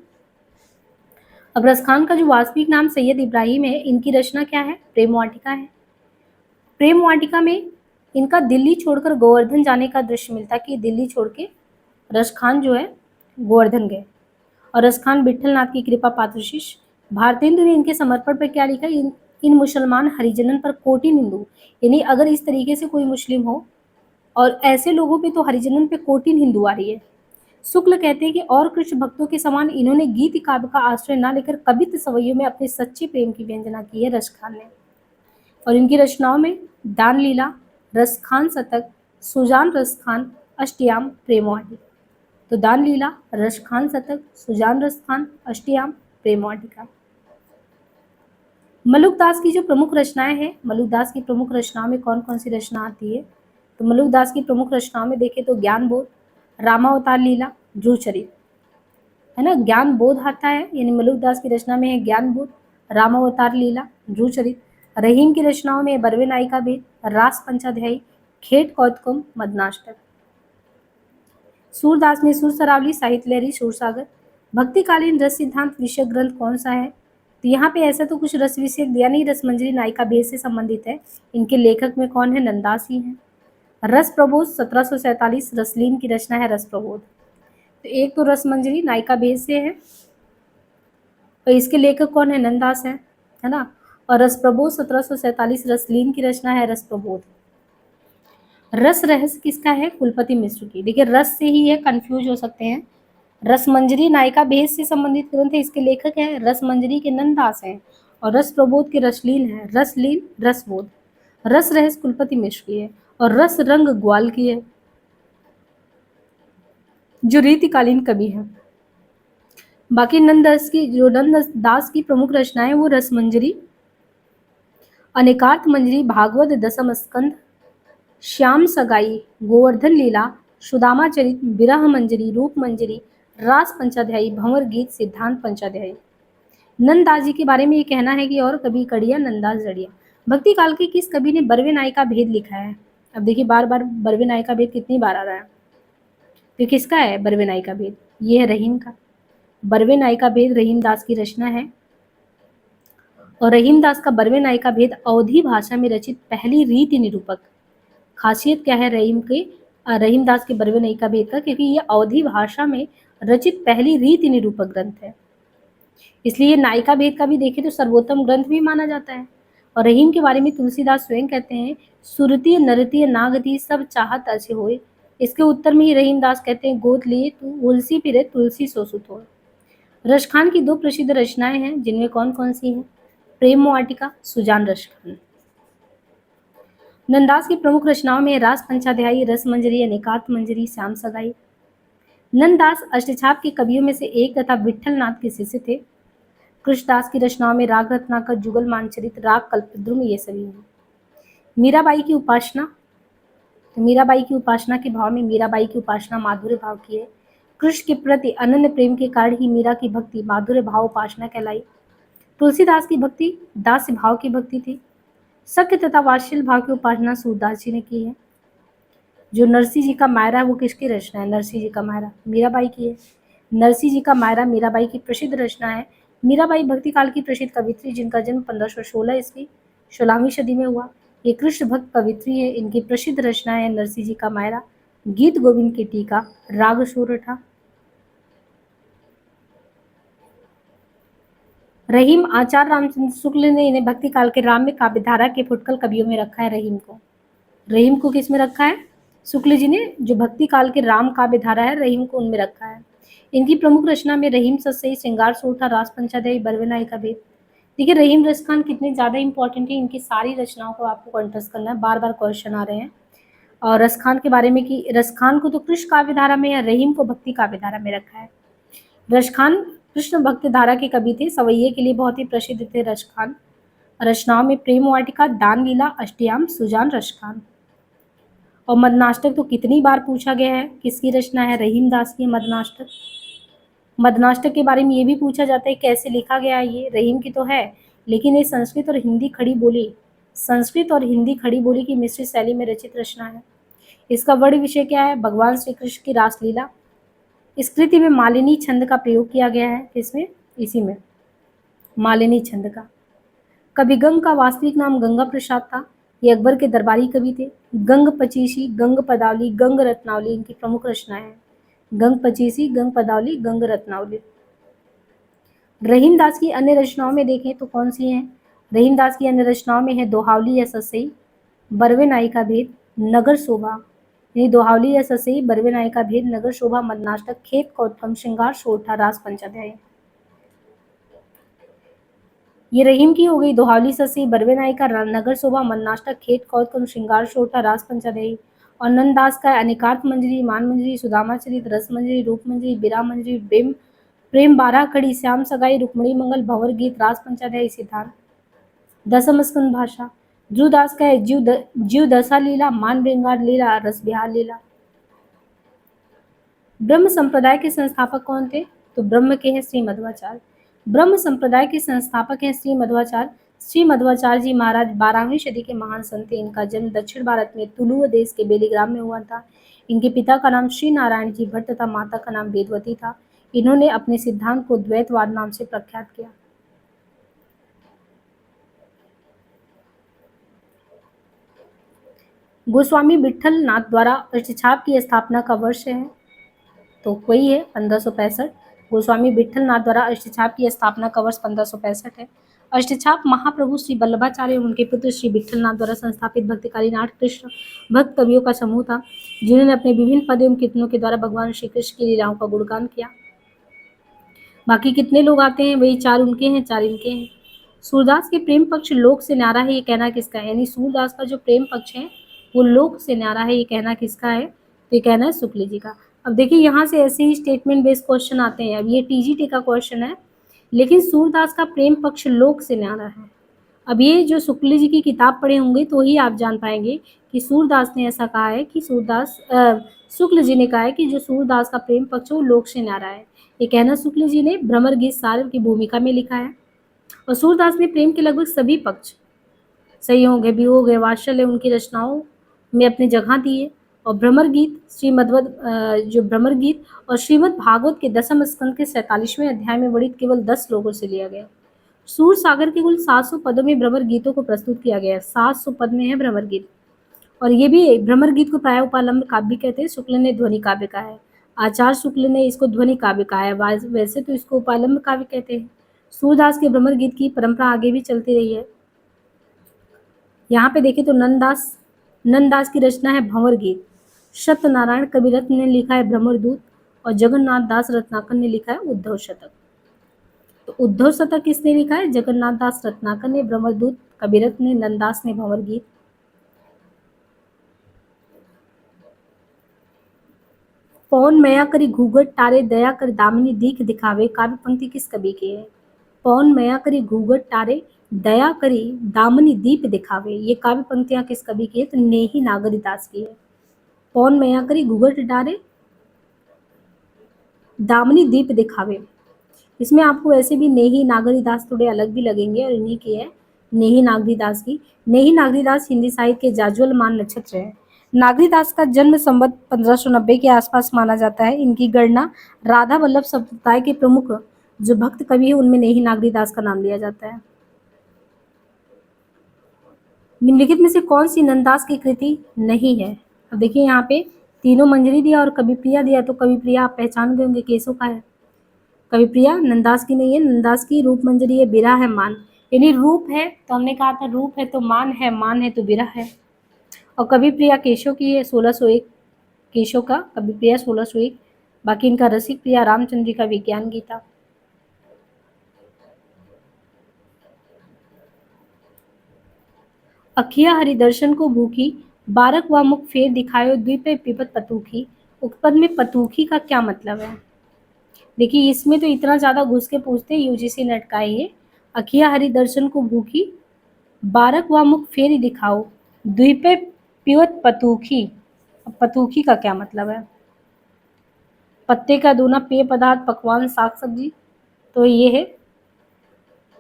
अब रस खान का जो वास्तविक नाम सैयद इब्राहिम है, इनकी रचना क्या है? प्रेम वाटिका है। प्रेम वाटिका में इनका दिल्ली छोड़कर गोवर्धन जाने का दृश्य मिलता है कि दिल्ली छोड़ के रस खान जो है गोवर्धन गए। और रस खान विट्ठलनाथ की कृपा पात्र शिष्य। भारतेंदु ने इनके समर्पण पर क्या लिखा? इन मुसलमान हरिजनन पर कोटिन हिंदू, यानी अगर इस तरीके से कोई मुस्लिम हो और ऐसे लोगों पे तो हरिजनन पे कोटिन हिंदू आ रही है। शुक्ल कहते हैं कि और कृष्ण भक्तों के समान इन्होंने गीत काव्य का आश्रय न लेकर कवि तसव्वुय में अपने सच्चे प्रेम की व्यंजना की है रस खान ने। और इनकी रचनाओं में दान लीला, रस खान शतक, सुजान रस खान, अष्टयाम, प्रेम वाटिका। तो दान लीला, रस खान शतक, सुजान रस खान, अष्टयाम, प्रेम वाटिका। मलुकदास की जो प्रमुख रचनाएं हैं, मलुकदास की प्रमुख रचनाओं में कौन कौन सी रचना आती है? तो मलुकदास की प्रमुख रचनाओं में देखें तो ज्ञान बोध, रामावतार लीला, ध्रुव चरित, है ना। ज्ञान बोध आता है, यानी मलुकदास की रचना में है ज्ञान बोध, रामावतार लीला, ध्रुव चरित। रहीम की रचनाओं में बरवे नायिका भेद, रास पंचाध्यायी, खेट कौतुकम, मदनाष्टक। सूरदास में सुर सरावली, साहित्य लहरी, सूरसागर। भक्तिकालीन रस सिद्धांत विषय ग्रंथ कौन सा है? तो यहाँ पे ऐसा तो कुछ रस विषय दिया नहीं, रसमंजरी नायिका भेद से संबंधित है। इनके लेखक में कौन है? नंददास ही हैं। रस प्रबोध 1747, रसलीन की रचना है रस प्रबोध। तो एक तो रसमंजरी नायिका भेद से है और इसके लेखक कौन है? नंददास है ना। और रस प्रबोध 1747, रसलीन की रचना है रस प्रबोध। रस रहस्य किसका है? कुलपति मिश्र की। देखिए, रस से ही है, कंफ्यूज हो सकते हैं। रसमंजरी नायिका भेद से संबंधित ग्रंथ है, इसके लेखक हैं रसमंजरी के नंददास हैं। और रस प्रबोध के रसलीन है, रसलीन, रसबोध। रस रहस्य कुलपति मिश्र की है और रस रंग ग्वाल की है, जो रीतिकालीन कवि है। बाकी नंददास की प्रमुख रचनाएं वो रसमंजरी, अनेकार्थ मंजरी, भागवत दशम स्कंध, श्याम सगाई, गोवर्धन लीला, सुदामा चरित, विरह मंजरी, रूप मंजरी, रास पंचाध्यायी, भंवर गीत, सिद्धांत पंचाध्यायी। नंददास जी के बारे में ये कहना है कि और कवि कड़िया नंददास जड़िया। भक्ति काल के किस कवि ने बरवे नायिका भेद लिखा है? अब देखिए, बार बार बरवे नायिका भेद कितनी बार आ रहा है, तो किसका है बरवे नायिका भेद? ये है रहीम का। बरवे नायिका भेद रहीम दास की रचना है और रहीम दास का बरवे नायिका भेद अवधी भाषा में रचित पहली रीति निरूपक। खासियत क्या है रहीम दास के बरवे नायिका भेद का? क्योंकि ये अवधी भाषा में रचित पहली रीति निरूपक ग्रंथ है, इसलिए नायिका भेद का भी देखें तो सर्वोत्तम ग्रंथ भी माना जाता है। और रहीम के बारे में तुलसीदास स्वयं कहते हैं, सुरतीय नरतीय नागती सब चाहत अछे होए। इसके उत्तर में ही रहीमदास कहते हैं, गोद लिए तू तुलसी फिरे तुलसी सो सुत होए। रसखान की दो प्रसिद्ध रचनाएं हैं, जिनमें कौन कौन सी हैं? प्रेम वाटिका, सुजान रसखान। नंददास की प्रमुख रचनाओं में रास पंचाध्यायी, रस मंजरी, अनेकात मंजरी, श्याम सगाई। नंददास अष्टछाप के कवियों में से एक तथा विठल नाथ के शिष्य थे। कृष्णदास की रचनाओं में राग रत्नाकर, जुगल मानचरित, राग कल्पद्रुम ये सभी हैं। मीराबाई की उपासना, तो मीराबाई की उपासना के भाव में मीराबाई की उपासना माधुर्य भाव की है। कृष्ण के प्रति अनन्य प्रेम के कारण ही मीरा की भक्ति माधुर्य भाव उपासना कहलाई। तुलसीदास की भक्ति दास्य भाव की भक्ति थी। सख्य तथा वात्सल्य भाव की उपासना सूरदास जी ने की है। जो नरसिंह जी का मायरा है वो किसकी रचना है? नरसिंह जी का मायरा मीराबाई की है। नरसिंह जी का मायरा मीराबाई की प्रसिद्ध रचना है। मीराबाई भक्ति काल की प्रसिद्ध कवित्री, जिनका जन्म 1516 ईस्वी 16वीं सदी में हुआ। ये कृष्ण भक्त कवित्री है। इनकी प्रसिद्ध रचना है नरसिंह जी का मायरा, गीत गोविंद की टीका, राग सोरठा। रहीम आचार्य रामचंद्र शुक्ल ने इन्हें भक्ति काल के राम्य काव्यधारा के फुटकल कवियों में रखा है। रहीम को किस में रखा है? शुक्ल जी ने जो भक्ति काल के राम काव्य धारा है, रहीम को उनमें रखा है। इनकी प्रमुख रचना में रहीम सतसई, श्रृंगार सोरठा, रास पंचाध्यायी, बरवे का भेद। देखिए रहीम रसखान कितने ज्यादा इंपॉर्टेंट है, इनकी सारी रचनाओं को आपको कंटेस्ट करना है, बार बार क्वेश्चन आ रहे हैं। और रसखान के बारे में कि रसखान को तो कृष्ण काव्य धारा में या रहीम को भक्ति काव्य धारा में रखा है। रसखान कृष्ण भक्ति धारा के कवि थे, सवैये के लिए बहुत ही प्रसिद्ध थे रसखान। रचनाओं में प्रेम वाटिका, दान लीला, अष्टयाम, सुजान, रसखान। और मदनाष्टक तो कितनी बार पूछा गया है, किसकी रचना है? रहीमदास की मदनाष्टक। मदनाष्टक के बारे में ये भी पूछा जाता है कैसे लिखा गया है, ये रहीम की तो है, लेकिन ये संस्कृत और हिंदी खड़ी बोली की मिश्रित शैली में रचित रचना है। इसका वर्ड विषय क्या है? भगवान श्री कृष्ण की रासलीला। इस कृति में मालिनी छंद का प्रयोग किया गया है। किसमें? इसी में, मालिनी छंद का। कवि गंग का वास्तविक नाम गंगा प्रसाद था। ये अकबर के दरबारी कवि थे। गंग पचीसी, गंग पदावली, गंग रत्नावली इनकी प्रमुख रचनाएं हैं। गंग पचीसी, गंग पदावली, गंग रत्नावली। रहीमदास की अन्य रचनाओं में देखें तो कौन सी हैं? रहीमदास की अन्य रचनाओं में है दोहावली या ससई, बरवे नाई का भेद, नगर शोभा। यानी दोहावली या ससई, बरवे नाई का भेद, नगर शोभा, मदनाष्टक, खेत कौतम, श्रृंगार सोरठा, रास पंचाध्याय। ये रहीम की हो गई दोहावली, ससी, बरवे नाई का, नगर शोभा, मदनाष्टक, खेत कौतम, श्रृंगार सोरठा, रास पंचाध्यायी। और नंददास का अनेकार्थ मंजरी, मान मंजरी, सुदामा चरित, रस मंजरी, रूप मंजरी, बिरा मंजरी, प्रेम 12 कड़ी, श्याम सगाई, रुक्मणी मंगल, भंवर गीत, रास पंचाध्यायी, सिद्धांत। दसम स्कंद भाषा। ध्रुवदास का है जीव दशा लीला, मान श्रृंगार लीला, रस बिहार लीला। ब्रह्म संप्रदाय के संस्थापक कौन थे? तो ब्रह्म के हैं श्री मध्वाचार्य। ब्रह्म संप्रदाय के संस्थापक हैं श्री मध्वाचार्य। श्री मध्वाचार्य जी महाराज 12वीं सदी के महान संत। इनका जन्म दक्षिण भारत में तुलुव देश के बेलीग्राम में हुआ था। इनके पिता का नाम श्री नारायण जी भट्ट तथा माता का नाम वेदवती था। इन्होंने अपने सिद्धांत को द्वैतवाद नाम से प्रख्यात किया। गोस्वामी विठल नाथ द्वारा अष्टछाप की स्थापना का वर्ष है तो वही है 1565। गोस्वामी विठल नाथ द्वारा अष्टछाप की स्थापना का वर्ष 1565 है। अष्टछाप महाप्रभु श्री वल्लभाचार्य और उनके पुत्र श्री विठल नाथ द्वारा संस्थापित भक्तिकालीन 8 कृष्ण भक्त कवियों का समूह था, जिन्होंने अपने विभिन्न पद एवं कीर्तनों के द्वारा भगवान श्री कृष्ण की लीलाओं का गुणगान किया। बाकी कितने लोग आते हैं? वही 4 उनके हैं, 4 इनके हैं। सूरदास के प्रेम पक्ष लोक से न्यारा है, ये कहना किसका है? यानी सूरदास का जो प्रेम पक्ष है वो लोक से न्यारा है, ये कहना किसका है? तो ये कहना है शुक्ल जी का। अब देखिए यहाँ से ऐसे ही स्टेटमेंट बेस्ड क्वेश्चन आते हैं। अब ये टीजीटी का क्वेश्चन है, लेकिन सूरदास का प्रेम पक्ष लोक से न्यारा है। अब ये जो शुक्ल जी की किताब पढ़े होंगे तो ही आप जान पाएंगे कि सूरदास ने ऐसा कहा है कि शुक्ल जी ने कहा है कि जो सूरदास का प्रेम पक्ष वो लोक से न्यारा है। ये कहना शुक्ल जी ने भ्रमर गीत सार की भूमिका में लिखा है। और सूरदास ने प्रेम के लगभग सभी पक्ष, संयोग है, वियोग है, वात्सल्य, उनकी रचनाओं में अपनी जगह दी है। और भ्रमर गीत जो भ्रमर गीत और श्रीमद् भागवत के 10वें स्कंद के 47वें अध्याय में वर्णित केवल 10 श्लोकों से लिया गया। सूर सागर के कुल 700 पदों में भ्रमर गीतों को प्रस्तुत किया गया है। 700 पद में है भ्रमर गीत। और ये भी भ्रमर गीत को प्राय उपालंब काव्य कहते हैं। शुक्ल ने ध्वनि काव्य कहा है। आचार्य शुक्ल ने इसको ध्वनि काव्य कहा है, वैसे तो इसको उपालंब काव्य कहते हैं। सूरदास के भ्रमर गीत की परंपरा आगे भी चलती रही है। यहाँ पे देखें तो नंददास की रचना है भंवर गीत, सत्यनारायण कविरत्न ने लिखा है भ्रमर दूत और जगन्नाथ दास रत्नाकर ने लिखा है उद्धव शतक। तो उद्धव शतक किसने लिखा है? जगन्नाथ दास रत्नाकर ने, भ्रमर दूत कविरत्न ने, नंददास ने भंवर गीत। पौन मया करी घूघट टारे दया कर दामिनी दीख दिखावे काव्य पंक्ति किस कवि की है? पौन मया करी घूघट टारे दया करी दामिनी दीप दिखावे, ये काव्य पंक्तियां किस कवि की है? तो नेही नागरीदास की है। पौन मया करी घूघट टारे दामिनी दीप दिखावे, इसमें आपको वैसे भी नेही नागरीदास थोड़े अलग भी लगेंगे और इन्हीं की है नेही नागरीदास की। नेही नागरीदास हिंदी साहित्य के जाज्वल्यमान नक्षत्र है। नागरीदास का जन्म संवत 1590 के आसपास माना जाता है। इनकी गणना राधा वल्लभ संप्रदाय के प्रमुख जो भक्त कवि है उनमें नेही नागरीदास का नाम लिया जाता है। निम्नलिखित में से कौन सी नंददास की कृति नहीं है? अब देखिए यहाँ पे तीनों मंजरी दिया और कविप्रिया दिया, तो कविप्रिया आप पहचान गए होंगे केसो का है। कविप्रिया नंददास की नहीं है, नंददास की रूप मंजरी है, बिरहा है, मान। यानी रूप है तो हमने कहा था रूप है तो मान है तो बिरहा है। और कविप्रिया केशव की है 1601, केशव का कविप्रिया 1601। बाकी इनका रसिक प्रिया रामचंद्र का विज्ञान गीता। अखिया हरिदर्शन को भूखी, बारक व मुख फेर दिखायो द्वीपे पिपत पतूखी। उपपद में पतूखी का क्या मतलब है? देखिए इसमें तो इतना ज़्यादा घुस के पूछते हैं यूजीसी नेट का है ये। अखिया हरिदर्शन को भूखी, बारक व मुख फेरी दिखाओ द्वीपे पिवत पतूखी। अब पतूखी का क्या मतलब है? पत्ते का दोना, पेय पदार्थ, पकवान, साग सब्जी, तो ये है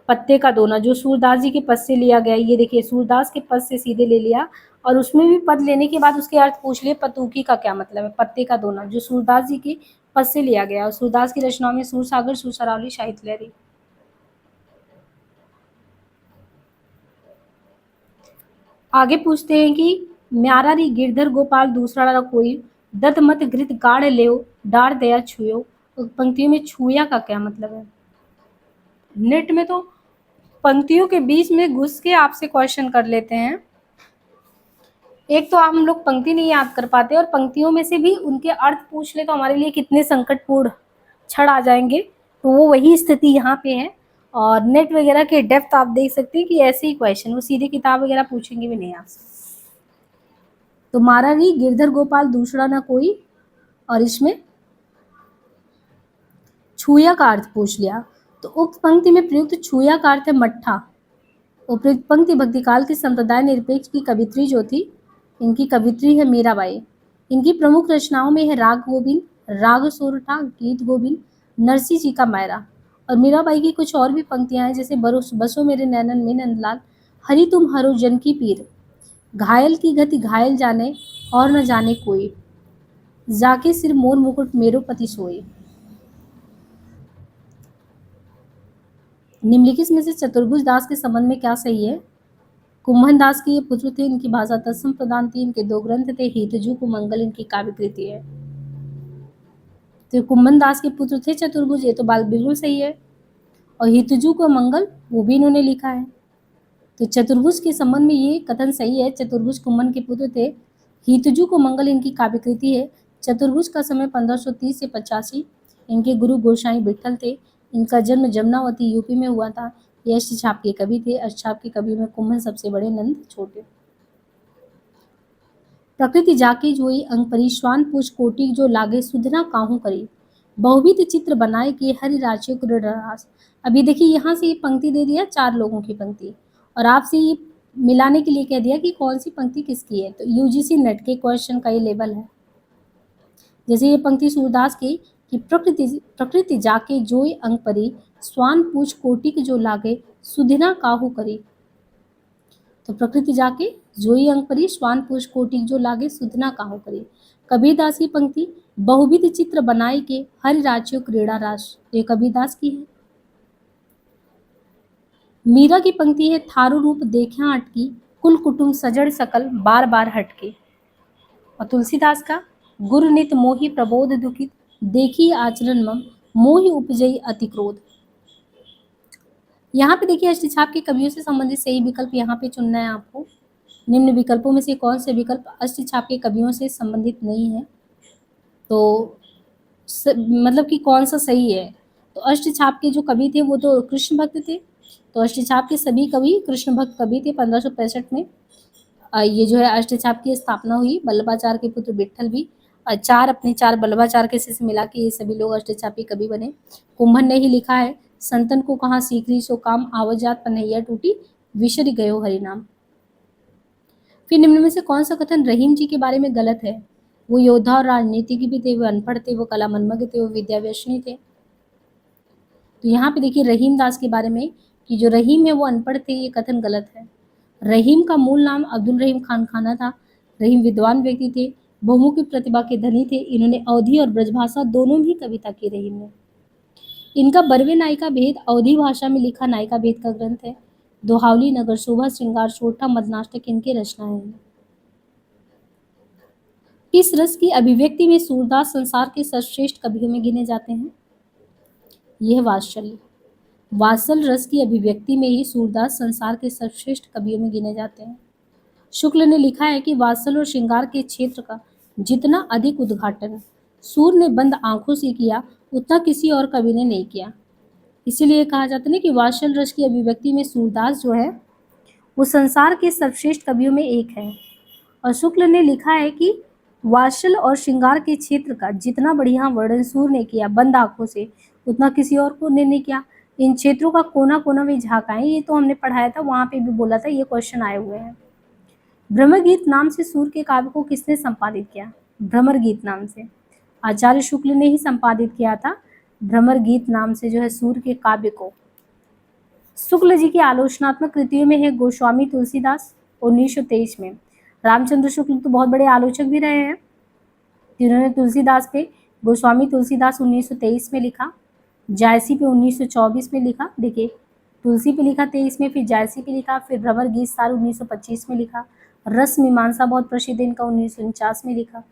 पत्ते का दोना जो सूरदास जी के पद से लिया गया। ये देखिए सूरदास के पद से सीधे ले लिया और उसमें भी पद लेने के बाद उसके अर्थ पूछ लिए पतूखी का क्या मतलब है। पत्ते का दोना जो सूरदास जी के पद से लिया गया और सूरदास की रचनाओं में सूरसागर, सुरसरावली, साहित्य लहरी। आगे पूछते हैं कि म्यारा री गिरधर गोपाल दूसरा रा कोई, दत्त मत घृत गाढ़ लेओ डार दया छुयो। पंक्तियों में छुया का क्या मतलब है? नेट में तो पंक्तियों के बीच में घुस के आपसे क्वेश्चन कर लेते हैं। एक तो हम लोग पंक्ति नहीं याद कर पाते और पंक्तियों में से भी उनके अर्थ पूछ ले तो हमारे लिए कितने संकटपूर्ण क्षण आ जाएंगे। तो वो वही स्थिति यहाँ पे है। और नेट वगैरह के डेप्थ आप देख सकते हैं कि ऐसे ही क्वेश्चन वो सीधे किताब वगैरह पूछेंगे भी नहीं आपसे। तो मारा री गिरधर गोपाल दूसरा ना कोई, और इसमें छुया का अर्थ पूछ लिया। तो उक्त पंक्ति में प्रयुक्त छुया का अर्थ है मट्ठा। उपयुक्त पंक्ति भक्तिकाल की संप्रदाय निरपेक्ष की कवित्री जो थी, इनकी कवित्री है मीराबाई। इनकी प्रमुख रचनाओं में है राग गोविंद, राग सोरठा, गीत गोविंद, नरसी जी का मायरा। और मीराबाई की कुछ और भी पंक्तियां हैं जैसे बसो मेरे नैनन में नंदलाल, हरि तुम हरो जन की पीर, घायल की गति घायल जाने और न जाने कोई, जाके सिर मोर मुकुट मेरो पति सोए। निम्नलिखित में से चतुर्भुज दास के संबंध में क्या सही है? कुम्भन दास के ये पुत्र थे, इनकी भाषा तत्सम प्रदान थी, इनके दो ग्रंथ थे, हितजू को मंगल इनकी काव्य कृति है। तो कुम्भन दास के पुत्र थे चतुर्भुज, ये तो बात बिल्कुल सही है। और हितजू को मंगल वो भी इन्होंने लिखा है। तो चतुर्भुज के संबंध में ये कथन सही है। चतुर्भुज कुम्भन के पुत्र थे, हितजू को मंगल इनकी काव्य कृति है। चतुर्भुज का समय 1530 से 85। इनके गुरु गोसाई विठल थे। इनका जन्म जमुनावती यूपी में हुआ था। ये अष्टछाप के कवि थे। अष्टछाप के कवि में कुम्भन सबसे बड़े, नंद छोटे। प्रकृति जाके जोई अंग परी, श्वान पूछ कोटि जो लागे सुधना काहू करी, बहुविध चित्र बनाए कि हरि राशियों को रास। अभी देखिए यहाँ से ये पंक्ति दे दिया 4 लोगों की पंक्ति और आपसे ये मिलाने के लिए कह दिया कि कौन सी पंक्ति किसकी है। तो यूजीसी नेट के क्वेश्चन का ये लेवल है। जैसे ये पंक्ति सूरदास की कि प्रकृति जाके जोई अंग परी, स्वान पूछ कोटिक जो लागे सुधिना काहू करी। तो प्रकृति जाके जोई अंग परी, स्वान पूछ कोटिक जो लागे सुधना काहू करी। कबीरदास की पंक्ति बहुविध चित्र बनाए के हरि राज्यों क्रीड़ा रास, ये कबीरदास की है। मीरा की पंक्ति है थारू रूप देखा अटकी, कुल कुटुंब सजड़ सकल बार बार हटके। और तुलसीदास का गुरु नित मोहि प्रबोध दुखित, देखी आचरण मम मोहि उपजई अति क्रोध। यहाँ पे देखिए अष्टछाप के कवियों से संबंधित सही विकल्प यहाँ पे चुनना है आपको। निम्न विकल्पों में से कौन से विकल्प अष्टछाप के कवियों से संबंधित नहीं है? तो मतलब कि कौन सा सही है? तो अष्टछाप के जो कवि थे वो तो कृष्ण भक्त थे। तो अष्टछाप के सभी कवि कृष्ण भक्त कवि थे। 1565 में ये जो है अष्टछाप की स्थापना हुई। वल्लभाचार्य के पुत्र विट्ठल भी चार वल्लभाचार्य के शिष्य मिला के ये सभी लोग अष्टछापी कवि बने। कुंभन ने ही लिखा है, संतन को कहाँ सीखरी सो काम, आवत जात पनैया टूटी, विसर गयो हरि नाम। फिर निम्न में से कौन सा कथन रहीम जी के बारे में गलत है? वो योद्धा और राजनीतिज्ञ भी थे, वो अनपढ़ थे, वो कला मनमग्न थे, वो विद्या व्यसनी थे। तो यहाँ पे देखिए रहीम दास के बारे में कि जो रहीम है वो अनपढ़ थे, ये कथन गलत है। रहीम का मूल नाम अब्दुल रहीम खान खाना था। रहीम विद्वान व्यक्ति थे, बहुमुखी प्रतिभा के धनी थे। इन्होंने अवधी और ब्रजभाषा दोनों भी कविता की रहीम ने। इनका बरवे नायिका भेद अवधी भाषा में लिखा नायिका भेद का ग्रंथ है। दोहावली, नगर शोभा, श्रृंगार, सोठा, मदनाष्टक इनके रचनाएं हैं। इस रस की अभिव्यक्ति में सूरदास संसार के सर्वश्रेष्ठ कवियों में गिने जाते हैं। यह वात्सल्य, वात्सल रस की अभिव्यक्ति में ही सूरदास संसार के सर्वश्रेष्ठ कवियों में गिने जाते हैं। शुक्ल ने लिखा है कि वात्सल और श्रृंगार के क्षेत्र का जितना अधिक उद्घाटन सूर ने बंद आंखों से किया, उतना किसी और कवि ने नहीं किया। इसीलिए कहा जाता है ना कि वात्सल रस की अभिव्यक्ति में सूरदास जो है वो संसार के सर्वश्रेष्ठ कवियों में एक है। और शुक्ल ने लिखा है कि वात्सल और श्रृंगार के क्षेत्र का जितना बढ़िया वर्णन सूर ने किया बंद आंखों से, उतना किसी और को ने नहीं किया। इन क्षेत्रों का कोना कोना में झांकाएं, ये तो हमने पढ़ाया था, वहां पे भी बोला था, ये क्वेश्चन आए हुए हैं। भ्रमर गीत नाम से सूर के काव्य को किसने संपादित किया? भ्रमर गीत नाम से आचार्य शुक्ल ने ही संपादित किया था। भ्रमर गीत नाम से जो है सूर के काव्य को। शुक्ल जी की आलोचनात्मक कृतियों में है गोस्वामी तुलसीदास 1923 में। रामचंद्र शुक्ल तो बहुत बड़े आलोचक भी रहे हैं, जिन्होंने तुलसीदास पे गोस्वामी तुलसीदास 1923 में लिखा, जायसी पे 1924 में लिखा। देखिए तुलसी पे लिखा 23 में, फिर जायसी पे लिखा, फिर भ्रमर गीत सार 1925 में लिखा। रस मीमांसा बहुत प्रसिद्ध है, इनका 1949 में लिखा।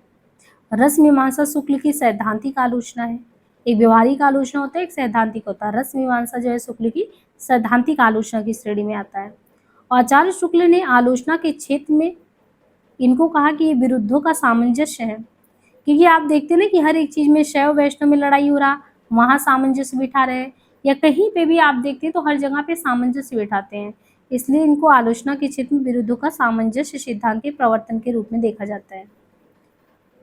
रस मीमांसा शुक्ल की सैद्धांतिक आलोचना है। एक व्यवहारिक आलोचना होता है, एक सैद्धांतिक होता है। रस मीमांसा जो है शुक्ल की सैद्धांतिक आलोचना की श्रेणी में आता है। आचार्य शुक्ल ने आलोचना के क्षेत्र में इनको कहा कि ये विरुद्धों का सामंजस्य है, क्योंकि आप देखते हैं ना कि हर एक चीज में शैव वैष्णव में लड़ाई हो रहा, वहां सामंजस्य बिठा रहे, या कहीं पे भी आप देखते हैं तो हर जगह पे सामंजस्य बिठाते हैं। इसलिए इनको आलोचना के क्षेत्र में विरुद्धों का सामंजस्य सिद्धांत के प्रवर्तन के रूप में देखा जाता है।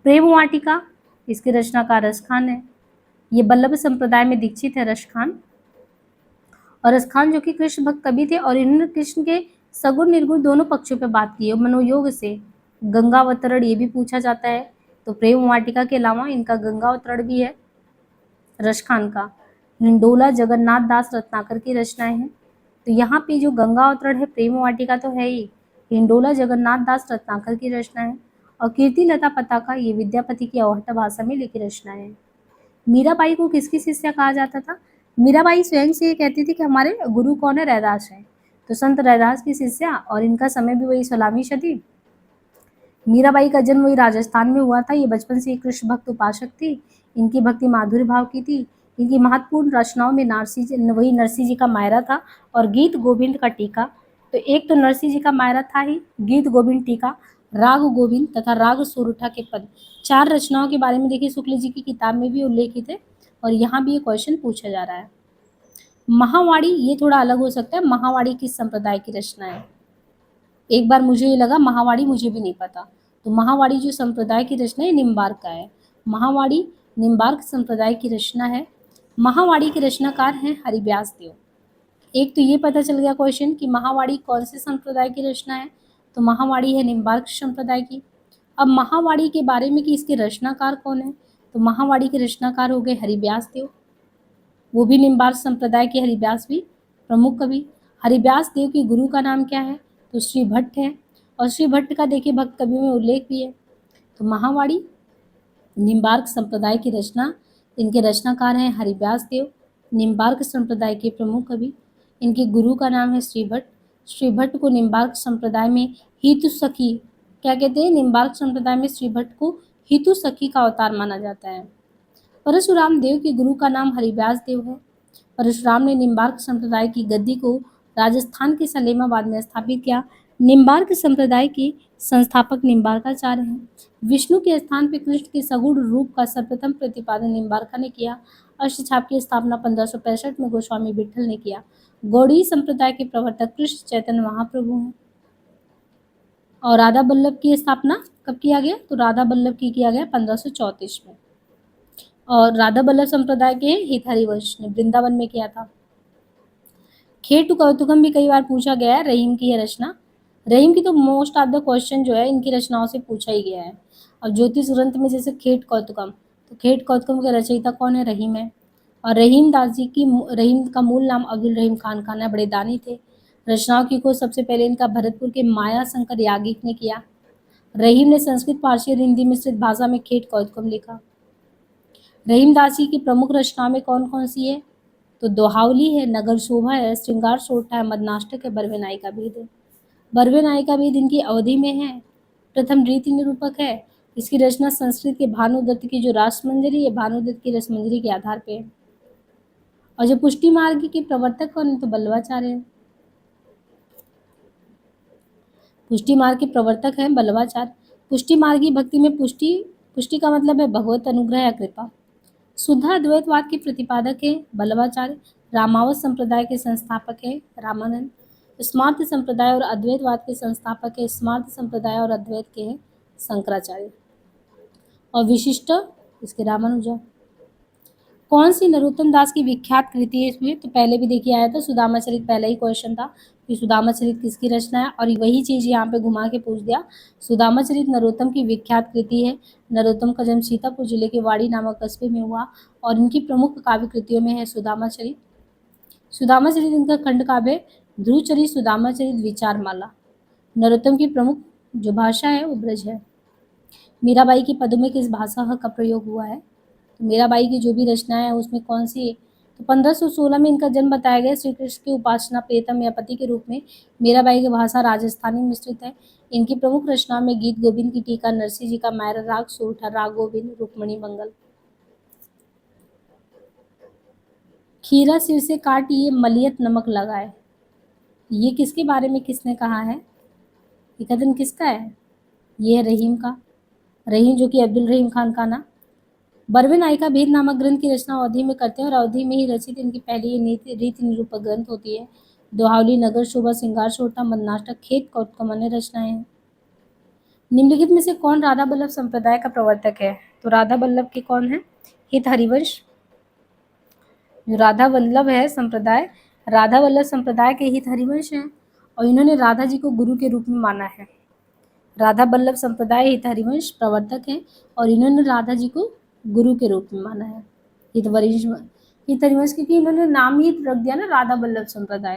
प्रेम वाटिका, इसके रचनाकार रसखान है। ये बल्लभ संप्रदाय में दीक्षित है रसखान। और रसखान जो कि कृष्ण भक्त कवि थे, और इन्होंने कृष्ण के सगुण निर्गुण दोनों पक्षों पे बात की है मनोयोग से। गंगावतरण ये भी पूछा जाता है। तो प्रेम वाटिका के अलावा इनका गंगावतरण भी है रसखान का। हिंडोला जगन्नाथ दास रत्नाकर की रचनाएं हैं। तो यहाँ पे जो गंगावतरण है, प्रेम वाटिका तो है ही, हिंडोला जगन्नाथ दास रत्नाकर की रचना है। और कीर्ति लता पताका ये विद्यापति की अवहट्ट भाषा में लिखी रचनाएं हैं। मीराबाई को किसकी शिष्या कहा जाता था? मीराबाई स्वयं से ये कहती थी कि हमारे गुरु कौन है? रैदास है। तो संत रैदास की शिष्या, और इनका समय भी वही 16वीं सदी। मीराबाई का जन्म वही राजस्थान में हुआ था। ये बचपन से कृष्ण भक्त उपासक थी। इनकी भक्ति माधुर्य भाव की थी। इनकी महत्वपूर्ण रचनाओं में नरसिंह जी का मायरा था और गीत गोविंद का टीका। तो एक तो नरसिंह जी का मायरा था ही, गीत गोविंद टीका, राग गोविंद तथा राग सोरुठा के पद, 4 रचनाओं के बारे में देखिए शुक्ल जी की किताब में भी उल्लेखित है, और यहाँ भी ये क्वेश्चन पूछा जा रहा है। महावाणी ये थोड़ा अलग हो सकता है। महावाणी किस संप्रदाय की रचना है? एक बार मुझे ये लगा महावाणी मुझे भी नहीं पता। तो महावाणी जो संप्रदाय की रचना है निम्बार्क का है। महावाणी निम्बार्क संप्रदाय की रचना है। महावाणी के रचनाकार हैं हरिव्यास देव। एक तो ये पता चल गया क्वेश्चन कि महावाणी कौन से संप्रदाय की रचना है। तो महावाणी है निम्बार्क संप्रदाय की। अब महावाणी के बारे में कि इसके रचनाकार कौन है, तो महावाणी के रचनाकार हो गए हरिव्यास देव। वो भी निम्बार्क संप्रदाय के हरिव्यास भी प्रमुख कवि। हरिव्यास देव के गुरु का नाम क्या है? तो श्री भट्ट है। और श्री भट्ट का देखिए भक्त कवियों में उल्लेख भी है। तो महावाणी निम्बार्क संप्रदाय की रचना, इनके रचनाकार हैं हरिव्यास देव, निम्बार्क संप्रदाय के प्रमुख कवि। इनके गुरु का नाम है श्री भट्ट। श्री भट्ट को निम्बार्क संप्रदाय में हितु सखी क्या कहते हैं? निम्बार्क संप्रदाय में श्री भट्ट को हितु सखी का अवतार माना जाता है। परशुराम देव के गुरु का नाम हरिव्यास देव है। परशुराम ने निम्बार्क संप्रदाय की गद्दी को राजस्थान के सलेमाबाद में स्थापित किया। निम्बार्क संप्रदाय के संस्थापक निम्बार्काचार्य हैं। विष्णु के स्थान पर कृष्ण के सगुण रूप का सर्वप्रथम प्रतिपादन निम्बार्का ने किया। अष्टछाप की स्थापना 1565 में गोस्वामी विट्ठल ने किया। गौड़ीय संप्रदाय के प्रवर्तक कृष्ण चैतन्य महाप्रभु हैं। और राधा बल्लभ की स्थापना कब किया गया? तो राधा बल्लभ की किया गया 1534 में। और राधा बल्लभ संप्रदाय के हित हरिवंश ने वृंदावन में किया था। खेटू कौतुकम भी कई बार पूछा गया है। रहीम की है रचना। रहीम की तो मोस्ट ऑफ द क्वेश्चन जो है इनकी रचनाओं से पूछा ही गया है। अब ज्योतिष ग्रंथ में जैसे खेट कौतुकम, तो खेट कौतुकम के रचयिता कौन है? रहीम है। और रहीम दास जी की रहीम का मूल नाम अब्दुल रहीम खान है। बड़े दानी थे। रचनाओं की खोज सबसे पहले इनका भरतपुर के माया शंकर याज्ञिक ने किया। रहीम ने संस्कृत, पारसी और हिंदी मिश्रित भाषा में खेट कौतुकम लिखा। रहीम दास जी की प्रमुख रचनाओं में कौन कौन सी है? तो दोहावली है, नगर शोभा है, श्रृंगार सोठा है, मदनाष्टक है, बरवे नायिका भेद है। बरवे नायिका भेद इनकी अवधि में है। प्रथम रीति निरूपक है। इसकी रचना संस्कृत के भानुदत्त की जो रासमंजरी है, भानुदत्त की रसमंजरी के आधार पे है। और जो पुष्टि मार्ग के प्रवर्तक कौन है? तो बल्लवाचार्य है। पुष्टि मार्ग के प्रवर्तक हैं बल्लवाचार्य। पुष्टि मार्गी भक्ति में पुष्टि का मतलब है भगवत अनुग्रह या कृपा। शुद्ध अद्वैतवाद के प्रतिपादक है बल्लवाचार्य। रामावत संप्रदाय के संस्थापक है रामानंद। स्मार्त संप्रदाय और अद्वैतवाद के संस्थापक है स्मार्त संप्रदाय और अद्वैत के हैं शंकराचार्य। और विशिष्ट इसके रामानुजा। कौन सी नरोत्तम दास की विख्यात कृति है इसमें? तो पहले भी देखिए आया था सुदामा चरित, पहला ही क्वेश्चन था कि सुदामा चरित किसकी रचना है, और वही चीज यहाँ पे घुमा के पूछ दिया। सुदामा चरित नरोत्तम की विख्यात कृति है। नरोत्तम का जन्म सीतापुर जिले के वाड़ी नामक कस्बे में हुआ और इनकी प्रमुख काव्य कृतियों में है सुदामा चरित। सुदामा चरित इनका खंड काव्य है। ध्रुव चरित, सुदामा चरित, विचारमाला। नरोत्तम की प्रमुख जो भाषा है वो ब्रज है। मीराबाई के पदों में किस भाषा का प्रयोग हुआ है? तो मीराबाई की जो भी रचना है उसमें कौन सी है? तो 1516 में इनका जन्म बताया गया। श्री कृष्ण की उपासना प्रियतम या पति के रूप में मीराबाई की भाषा राजस्थानी मिश्रित है। इनकी प्रमुख रचनाओं में गीत गोविंद की टीका, नरसिंह जी का मायरा राग, सोरठा राग गोविंद, रुक्मणी मंगल। खीरा सिर से काटिए मलियत नमक लगाए, ये किसके बारे में किसने कहा है? ये कथन किसका है? ये है रहीम का। रहीम जो कि अब्दुल रहीम खान का ना। बरवे नायिका भेद नामक ग्रंथ की रचना अवधि में करते हैं और अवधि में ही रचित इनकी पहली ये रीति निरूपक ग्रंथ होती है। दोहावली, नगर शोभा, श्रृंगार सोठा, मदनाष्टक, खेत कौतुकम अन्य रचनाएं हैं। निम्नलिखित में से कौन राधा बल्लभ संप्रदाय का प्रवर्तक है? तो राधा बल्लभ के कौन है? हित हरिवंश। जो राधा वल्लभ है संप्रदाय, राधा वल्लभ संप्रदाय के हित हरिवंश हैं और इन्होंने राधा जी को गुरु के रूप में माना है। राधा बल्लभ संप्रदाय हित हरिवंश प्रवर्तक हैं और इन्होंने राधा जी को गुरु के रूप में माना है। हित हरिवंश क्योंकि इन्होंने नाम ही रख दिया ना राधा बल्लभ संप्रदाय,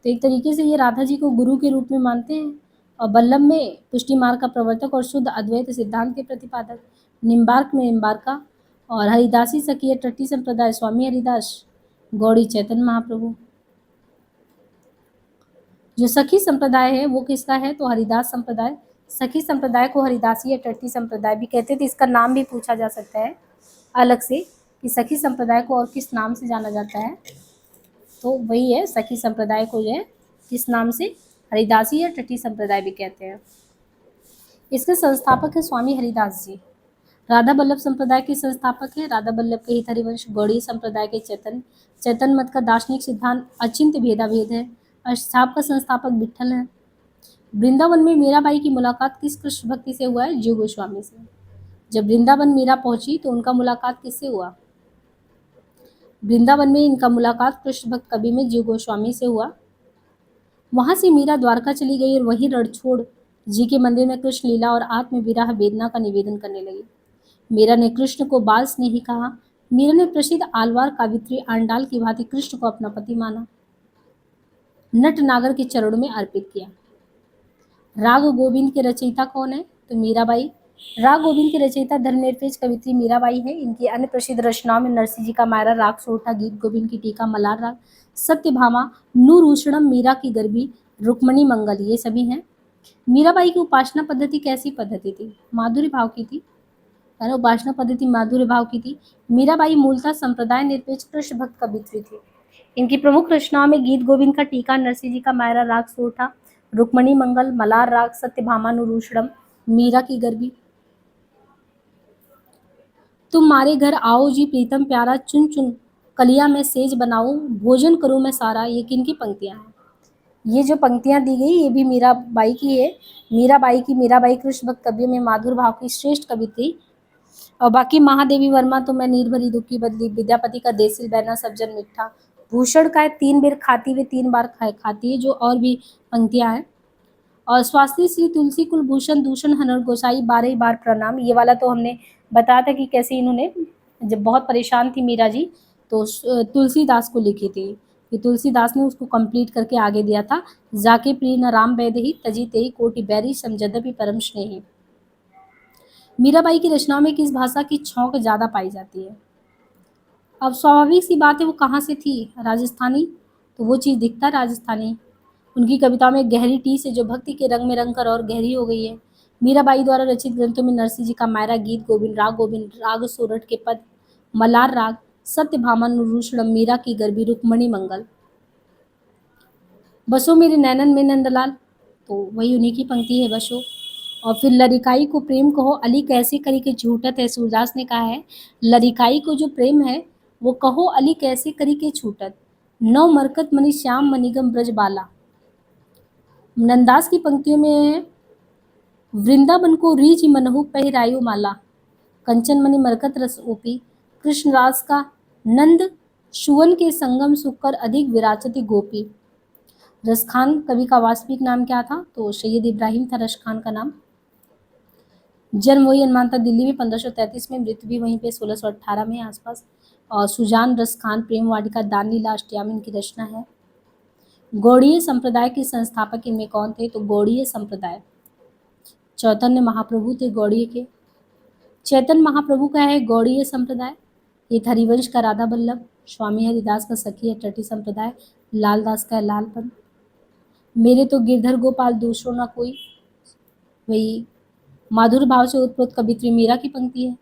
तो एक तरीके से ये राधा जी को गुरु के रूप में मानते हैं। और बल्लभ में पुष्टि मार्ग का प्रवर्तक और शुद्ध अद्वैत सिद्धांत के प्रतिपादक। निम्बार्क में निम्बार्का और हरिदासी सखी टट्टी संप्रदाय स्वामी हरिदास, गौड़ी चैतन्य महाप्रभु। जो सखी संप्रदाय है वो किसका है? तो हरिदास संप्रदाय। सखी संप्रदाय को हरिदासी या टट्टी संप्रदाय भी कहते थे। इसका नाम भी पूछा जा सकता है अलग से कि सखी संप्रदाय को और किस नाम से जाना जाता है, तो वही है सखी संप्रदाय को जो है किस नाम से हरिदासी या टट्टी संप्रदाय भी कहते हैं। इसके संस्थापक है स्वामी हरिदास जी। राधा बल्लभ संप्रदाय के संस्थापक है राधा बल्लभ के हित हरिवंश। गौड़ी संप्रदाय के चैतन्य मत का दार्शनिक सिद्धांत अचिंत्य भेदाभेद है। अष्टछाप का संस्थापक विट्ठल है। वृंदावन में मीराबाई की मुलाकात किस कृष्ण भक्ति से हुआ है? जीव गोस्वामी से। जब वृंदावन मीरा पहुंची तो उनका मुलाकात किससे हुआ? वृंदावन में इनका मुलाकात कृष्ण भक्त कवि में जीव गोस्वामी से हुआ। वहां से मीरा द्वारका चली गई और वहीं रणछोड़ जी के मंदिर में कृष्ण लीला और आत्म विरह वेदना का निवेदन करने लगी। मीरा ने कृष्ण को बाल स्नेही कहा। मीरा ने प्रसिद्ध आलवार कावित्री आंडाल की भांति कृष्ण को अपना पति माना, नट नागर के चरणों में अर्पित किया। राग गोविंद के रचयिता कौन है? तो मीराबाई। राग गोविंद के रचयिता धर्मनिरपेक्ष कवित्री मीराबाई है। इनकी अन्य प्रसिद्ध रचनाओं में नरसिंह जी का मायरा राग, सोरठा, गीत गोविंद की टीका, मलार राग, सत्यभामा, नूरूषणम, मीरा की गरबी, रुक्मणी मंगल, ये सभी हैं। मीराबाई की उपासना पद्धति कैसी पद्धति थी? माधुर्य भाव की थी। उपासना पद्धति माधुर्य भाव की थी। मीराबाई मूलतः संप्रदाय निरपेक्ष कृष्ण भक्त कवित्री थी। इनकी प्रमुख रचनाओं में गीत गोविंद का टीका, नरसिंह जी का मायरा राग सोरठा, रुक्मणी मंगल, मलार राग, सत्यभामानुरूषणम, मीरा की गरबी। तुम मारे घर आओ जी प्रीतम प्यारा, चुन चुन कलिया में सेज बनाऊं, भोजन करूं मैं सारा, ये किनकी पंक्तियां हैं? ये जो पंक्तियां दी गई ये भी मीराबाई की है। मीराबाई कृष्ण भक्त कवियों में माधुर भाव की श्रेष्ठ कवि थी। और बाकी महादेवी वर्मा तो मैं नीर भरी दुखी बदली, विद्यापति का देसिल बैना सब जन मिठा, भूषण का है तीन बेर खाती वे तीन बार खाती है, जो और भी पंक्तियां हैं। और स्वास्थ्य श्री तुलसी कुलभूषण दूषण हनन गोसाई बारह बार प्रणाम, ये वाला तो हमने बताया था कि कैसे इन्होंने जब बहुत परेशान थी मीरा जी तो तुलसीदास को लिखी थी कि तुलसीदास ने उसको कंप्लीट करके आगे दिया था। जाके प्रिय न राम वैदेही तजी तेई कोटि बैरी समझदपि परम स्नेही। मीराबाई की रचनाओं में किस भाषा की छौंक ज़्यादा पाई जाती है? अब स्वाभाविक सी बात है वो कहाँ से थी, राजस्थानी, तो वो चीज़ दिखता है राजस्थानी। उनकी कविताओं में गहरी टी से जो भक्ति के रंग में रंग कर और गहरी हो गई है। मीराबाई द्वारा रचित ग्रंथों में नरसिंह जी का मायरा, गीत गोविंद, राग सोरठ के पद, मलार राग, सत्यभामानुरूषणम, मीरा की गरबी, रुक्मणी मंगल। बसो मेरे नैनन में नंदलाल, तो वही उन्हीं की पंक्ति है बसो। और फिर लरिकाई को प्रेम कहो अली कैसे करी के छूटत है, सूरदास ने कहा है लरिकाई को जो प्रेम है वो कहो अली कैसे करी के छूटत, नौ मरकत मणि श्याम मणिगम ब्रज बाला। नंदास की पंक्तियों में है वृंदावन को रीझ मनहु पहिरायो माला, कंचन मणि मरकत रस ओपी, कृष्णरास का नंद सुवन के संगम सुकर अधिक विराचती गोपी। रसखान कवि का वास्तविक नाम क्या था? तो सैयद इब्राहिम था रसखान का नाम। जन्म वही अनुमान था दिल्ली में 1533 में, मृत्यु भी वहीं पे 1618 में आसपास। और सुजान रसखान प्रेम वाटिका दान लीला अष्टयाम इनकी रचना है। गौड़ीय संप्रदाय के संस्थापक इनमें कौन थे? तो गौड़ीय संप्रदाय चैतन्य महाप्रभु थे गौड़ीय के। चैतन्य महाप्रभु का है गौड़ीय संप्रदाय। ये हरिवंश का राधा बल्लभ, स्वामी हरिदास का सखी है टटी संप्रदाय, लालदास का है लालपन। मेरे तो गिरधर गोपाल दूसरों ना कोई, वही माधुर भाव से उत्प्रोत कवित्री मीरा की पंक्ति है।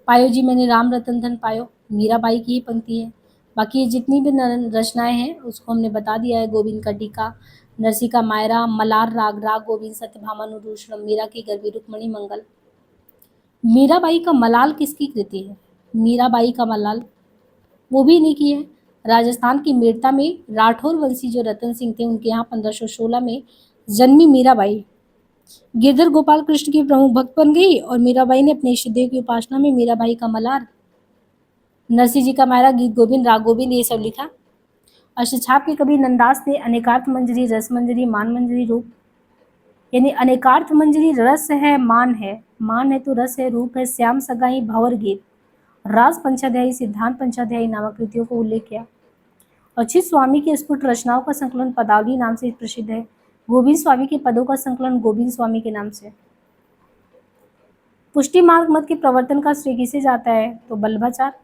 पायो जी मैंने राम रतन धन पायो, मीराबाई की ही पंक्ति है। बाकी ये जितनी भी रचनाएं हैं उसको हमने बता दिया है। गोविंद का टीका, नरसिंह का मायरा, मलार राग, राग गोविंद, सत्यभामानुरूषणम, मीरा की गरबी, रुक्मणी मंगल। मीराबाई का मलाल किसकी कृति है? मीराबाई का मलाल वो भी इन्हीं की है। राजस्थान की मेड़ता में राठौर वंशी जो रतन सिंह थे उनके यहाँ 1516 में जन्मी मीराबाई गिरधर गोपाल कृष्ण की प्रमुख भक्त बन गई और मीराबाई ने अपने इष्ट देव की उपासना में मीराबाई का मलार, नरसिंह जी का मायरा, गीत गोविंद, राग गोविंद ये सब लिखा। अष्टछाप के कवि नंदास ने अनेकार्थ मंजरी, रस मंजरी, मान मंजरी, रूप, यानी अनेकार्थ मंजरी रस है, मान है तो रस है, रूप है, श्याम सगाई, भंवर गीत, रास पंचाध्यायी, सिद्धांत पंचाध्यायी नामक कृतियों को उल्लेख किया। अच्युत स्वामी की स्फुट रचनाओं का संकलन पदावली नाम से प्रसिद्ध है। गोविंद स्वामी के पदों का संकलन गोविंद स्वामी के नाम से। पुष्टि मार्ग मत के प्रवर्तन का श्रेय किसे जाता है? तो बल्लभाचार्य।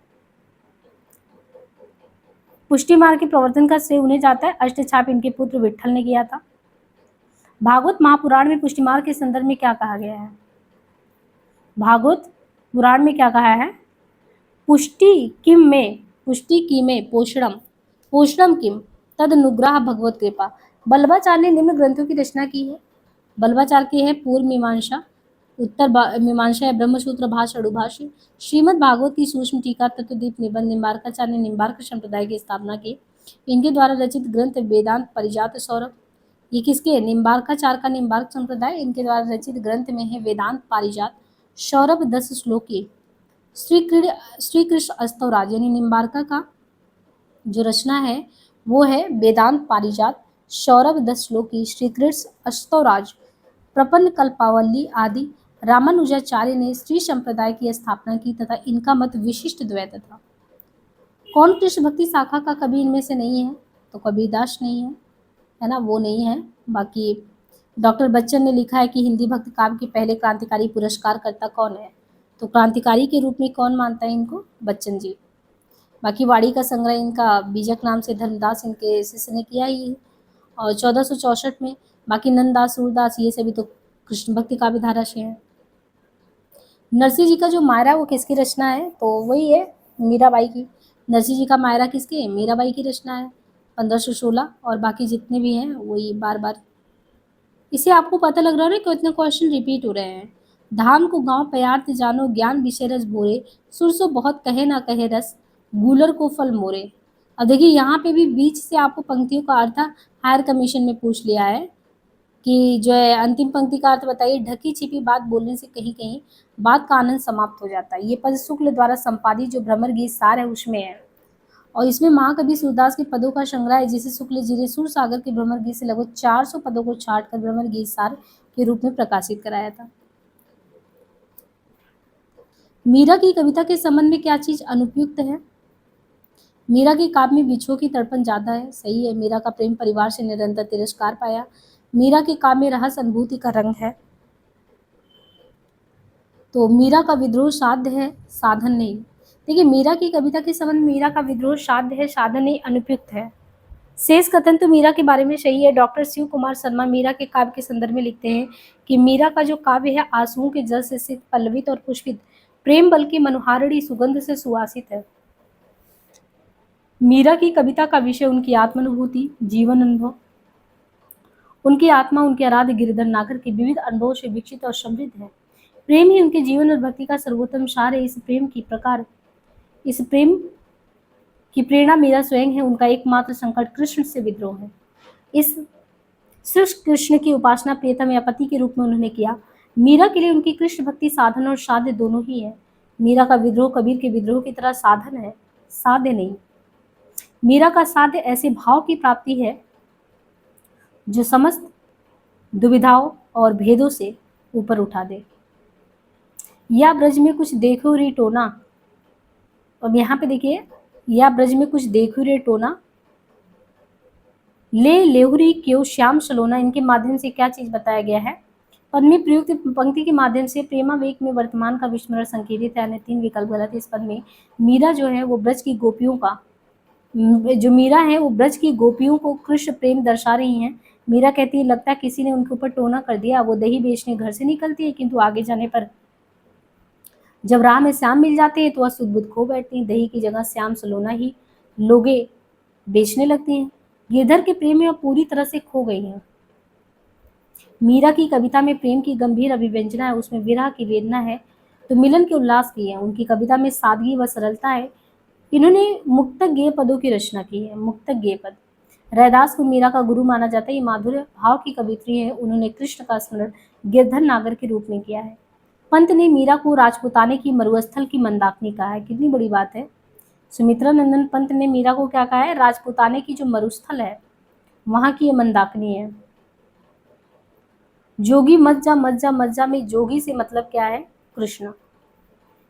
पुष्टि मार्ग के प्रवर्तन का श्रेय उन्हें जाता है, अष्टछाप इनके पुत्र विट्ठल ने किया था। भागवत महापुराण में पुष्टि मार्ग के संदर्भ में क्या कहा गया है? भागवत पुराण में क्या कहा है? पुष्टि की में पोषणम किम तद अनुग्रह भगवत कृपा। बल्लभाचार्य ने निम्न ग्रंथों की रचना की है। बल्लभाचार्य की है पूर्व मीमांसा, उत्तर मीमांसा है ब्रह्मसूत्र भाष्य, अणुभाष्य, श्रीमद् भागवत की सूक्ष्म टीका, तत्वदीप निबंध, निम्बार्काचार्य ने निम्बार्क संप्रदाय की स्थापना की। इनके द्वारा रचित ग्रंथ वेदांत पारिजात सौरभ, ये किसके? निम्बार्काचार्य का निम्बार्क संप्रदाय, इनके द्वारा रचित ग्रंथ में है वेदांत पारिजात सौरभ 10 श्लोकी। श्री कृष्ण अस्तवराज यानी निम्बार्का का जो रचना है वो है वेदांत पारिजात सौरभ 10 श्लोकी। श्री कृष्ण अस्तवराज, प्रपन्न कल्पावली आदि रामानुजाचार्य ने श्री संप्रदाय की स्थापना की तथा इनका मत विशिष्ट द्वैत था। कौन कृष्ण भक्ति शाखा का कवि इनमें से नहीं है? तो कबीरदास नहीं है ना, वो नहीं है। बाकी डॉक्टर बच्चन ने लिखा है कि हिंदी भक्ति काव्य के पहले क्रांतिकारी पुरस्कारकर्ता कौन है? तो क्रांतिकारी के रूप में कौन मानता है इनको? बच्चन जी। बाकी वाड़ी का संग्रह इनका बीजक नाम से धर्मदास इनके शिष्य ने किया ही, और 1464 में। बाकी नंददास, सूरदास ये सभी तो कृष्ण भक्ति काव्य धारा से हैं। नरसिंह जी का जो मायरा वो किसकी रचना है? तो वही है मीराबाई की। नरसिंह जी का मायरा किसके? मीराबाई की रचना है 1516, और बाकी जितने भी हैं वही बार बार। इसे आपको पता लग रहा है ना कि इतने क्वेश्चन रिपीट हो रहे हैं। धाम को गांव प्यार ते जानो, ज्ञान विषय रस भोरे, सुरसो बहुत कहे ना कहे रस, गूलर को फल मोरे। अब देखिए यहाँ पे भी बीच से आपको पंक्तियों का अर्थ हायर कमीशन में पूछ लिया है कि जो है अंतिम पंक्ति का अर्थ बताइए। ढकी छिपी बात बोलने से कहीं कहीं बात का आनंद समाप्त हो जाता है। ये पद शुक्ल द्वारा संपादित जो भ्रमर गीत सार है उसमें है, और इसमें महाकवि सूरदास के पदों का संग्रह है, जिसे शुक्ल जी ने सूर सागर के भ्रमर गीत से लगभग 400 पदों को छाट कर भ्रमर गीत सार के रूप में प्रकाशित कराया था। मीरा की कविता के संबंध में क्या चीज अनुपयुक्त है? मीरा के काव्य में बिछुओं की तड़पन ज्यादा है, सही है। मीरा का प्रेम परिवार से निरंतर तिरस्कार पाया। मीरा के काव्य में रहस्य अनुभूति का रंग है। तो मीरा का विद्रोह साध्य है, साधन नहीं। देखिए मीरा की कविता के संबंध में मीरा का विद्रोह साध्य है, साधन नहीं, अनुपयुक्त है। शेष कथन तो मीरा के बारे में सही है। डॉक्टर शिव कुमार शर्मा मीरा के काव्य के संदर्भ में लिखते हैं कि मीरा का जो काव्य है आंसुओं के जल से सिक्त, पल्लवित और पुष्पित, प्रेम बल की मनोहारिणी सुगंध से सुवासित है। मीरा की कविता का विषय उनकी आत्मानुभूति, जीवन अनुभव, उनकी आत्मा उनके आराध्य गिरधर नागर के विविध अनुभवों से विकसित और समृद्ध है। प्रेम ही उनके जीवन और भक्ति का सर्वोत्तम सार है। इस प्रेम की प्रेरणा मीरा स्वयं है। उनका एकमात्र संकट कृष्ण से विद्रोह है। इस श्री कृष्ण की उपासना प्रियतम या पति के रूप में उन्होंने किया। मीरा के लिए उनकी कृष्ण भक्ति साधन और साध्य दोनों ही है। मीरा का विद्रोह कबीर के विद्रोह की तरह साधन है, साध्य नहीं। मीरा का साध्य ऐसे भाव की प्राप्ति है जो समस्त दुविधाओं और भेदों से ऊपर उठा दे। या ब्रज में कुछ देखो रे टोना, और यहाँ पे देखिए, या ब्रज में कुछ देखो रे टोना, ले लेहुरी क्यों श्याम सलोना, इनके माध्यम से क्या चीज बताया गया है? पद में प्रयुक्त पंक्ति के माध्यम से प्रेमावेग में वर्तमान का विस्मरण संकेतित है। अन्य 3 विकल्प गलत है। इस पद में मीरा जो है वो ब्रज की गोपियों का, जो मीरा है वो ब्रज की गोपियों को कृष्ण प्रेम दर्शा रही हैं। मीरा कहती है लगता है किसी ने उनके ऊपर टोना कर दिया। वो दही बेचने घर से निकलती है, किंतु आगे जाने पर जब राह में श्याम मिल जाते हैं तो वह सुध बुध खो बैठती है। दही की जगह श्याम सलोना ही लोगे बेचने लगती हैं। गिरधर के प्रेम में वह पूरी तरह से खो गई हैं। मीरा की कविता में प्रेम की गंभीर अभिव्यंजना है, उसमें विरह की वेदना है तो मिलन के उल्लास की है। उनकी कविता में सादगी व सरलता है। इन्होंने मुक्तक गेय पदों की रचना की है। मुक्तक गेय पद, रैदास को मीरा का गुरु माना जाता है। ये माधुर्य भाव की कवित्री है। उन्होंने कृष्ण का स्मरण गिरधर नागर के रूप में किया है। पंत ने मीरा को राजपुताने की मरुस्थल की मंदाकिनी कहा है। कितनी बड़ी बात है। सुमित्रा नंदन पंत ने मीरा को क्या कहा है? राजपुताने की जो मरुस्थल है वहां की ये मंदाकिनी है। जोगी मज्जा मज्जा मज्जा में जोगी से मतलब क्या है? कृष्ण।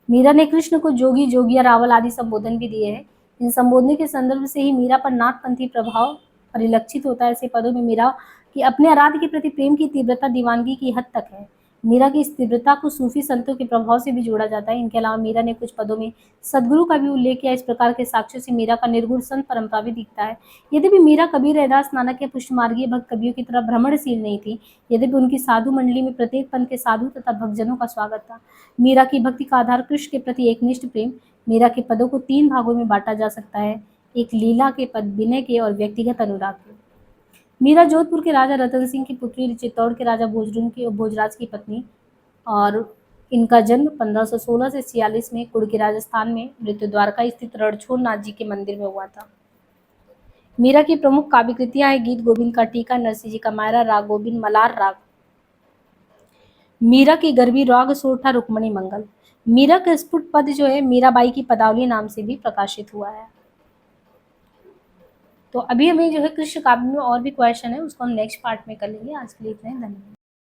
मीरा ने कृष्ण को जोगी, जोगिया, रावल आदि संबोधन भी दिए हैं। इन संबोधन के संदर्भ से ही मीरा पर नाथपंथी प्रभाव परिलक्षित होता है। ऐसे पदों में मीरा की अपने आराध्य के प्रति प्रेम की तीव्रता दीवानगी की हद तक है। मीरा की इस तीव्रता को सूफी संतों के प्रभाव से भी जोड़ा जाता है। इनके अलावा मीरा ने कुछ पदों में सदगुरु का भी उल्लेख किया। इस प्रकार के साक्ष्यों से मीरा का निर्गुण संत परंपरा भी दिखता है। यद्यपि मीरा कबीर, रैदास, नानक या पुष्टमार्गीय भक्त कवियों की तरह भ्रमणशील नहीं थी, यद्यपि उनकी साधु मंडली में प्रत्येक पंथ के साधु तथा भक्तजनों का स्वागत था। मीरा की भक्ति का आधार कृष्ण के प्रति एकनिष्ठ प्रेम। मीरा के पदों को 3 भागों में बांटा जा सकता है, एक लीला के पद, विनय के और व्यक्तिगत अनुराग के। मीरा जोधपुर के राजा रतन सिंह की पुत्री, चित्तौड़ के राजा भोजराज की पत्नी, और इनका जन्म 1516 से 46 में कुड़की राजस्थान में मृत्यु द्वारका स्थित रणछोड़ नाथ जी के मंदिर में हुआ था। मीरा की प्रमुख काव्य कृतियां हैं गीत गोविंद का टीका, नरसिंह जी का मायरा, राग गोविंद, मलार राग, मीरा की गरबी, राग सोरठा, रुक्मणी मंगल। मीरा का स्फुट पद जो है मीराबाई की पदावली नाम से भी प्रकाशित हुआ है। तो अभी हमें जो है कृष्ण काव्य में और भी क्वेश्चन है, उसको हम नेक्स्ट पार्ट में कर लेंगे। आज के लिए इतना ही, धन्यवाद।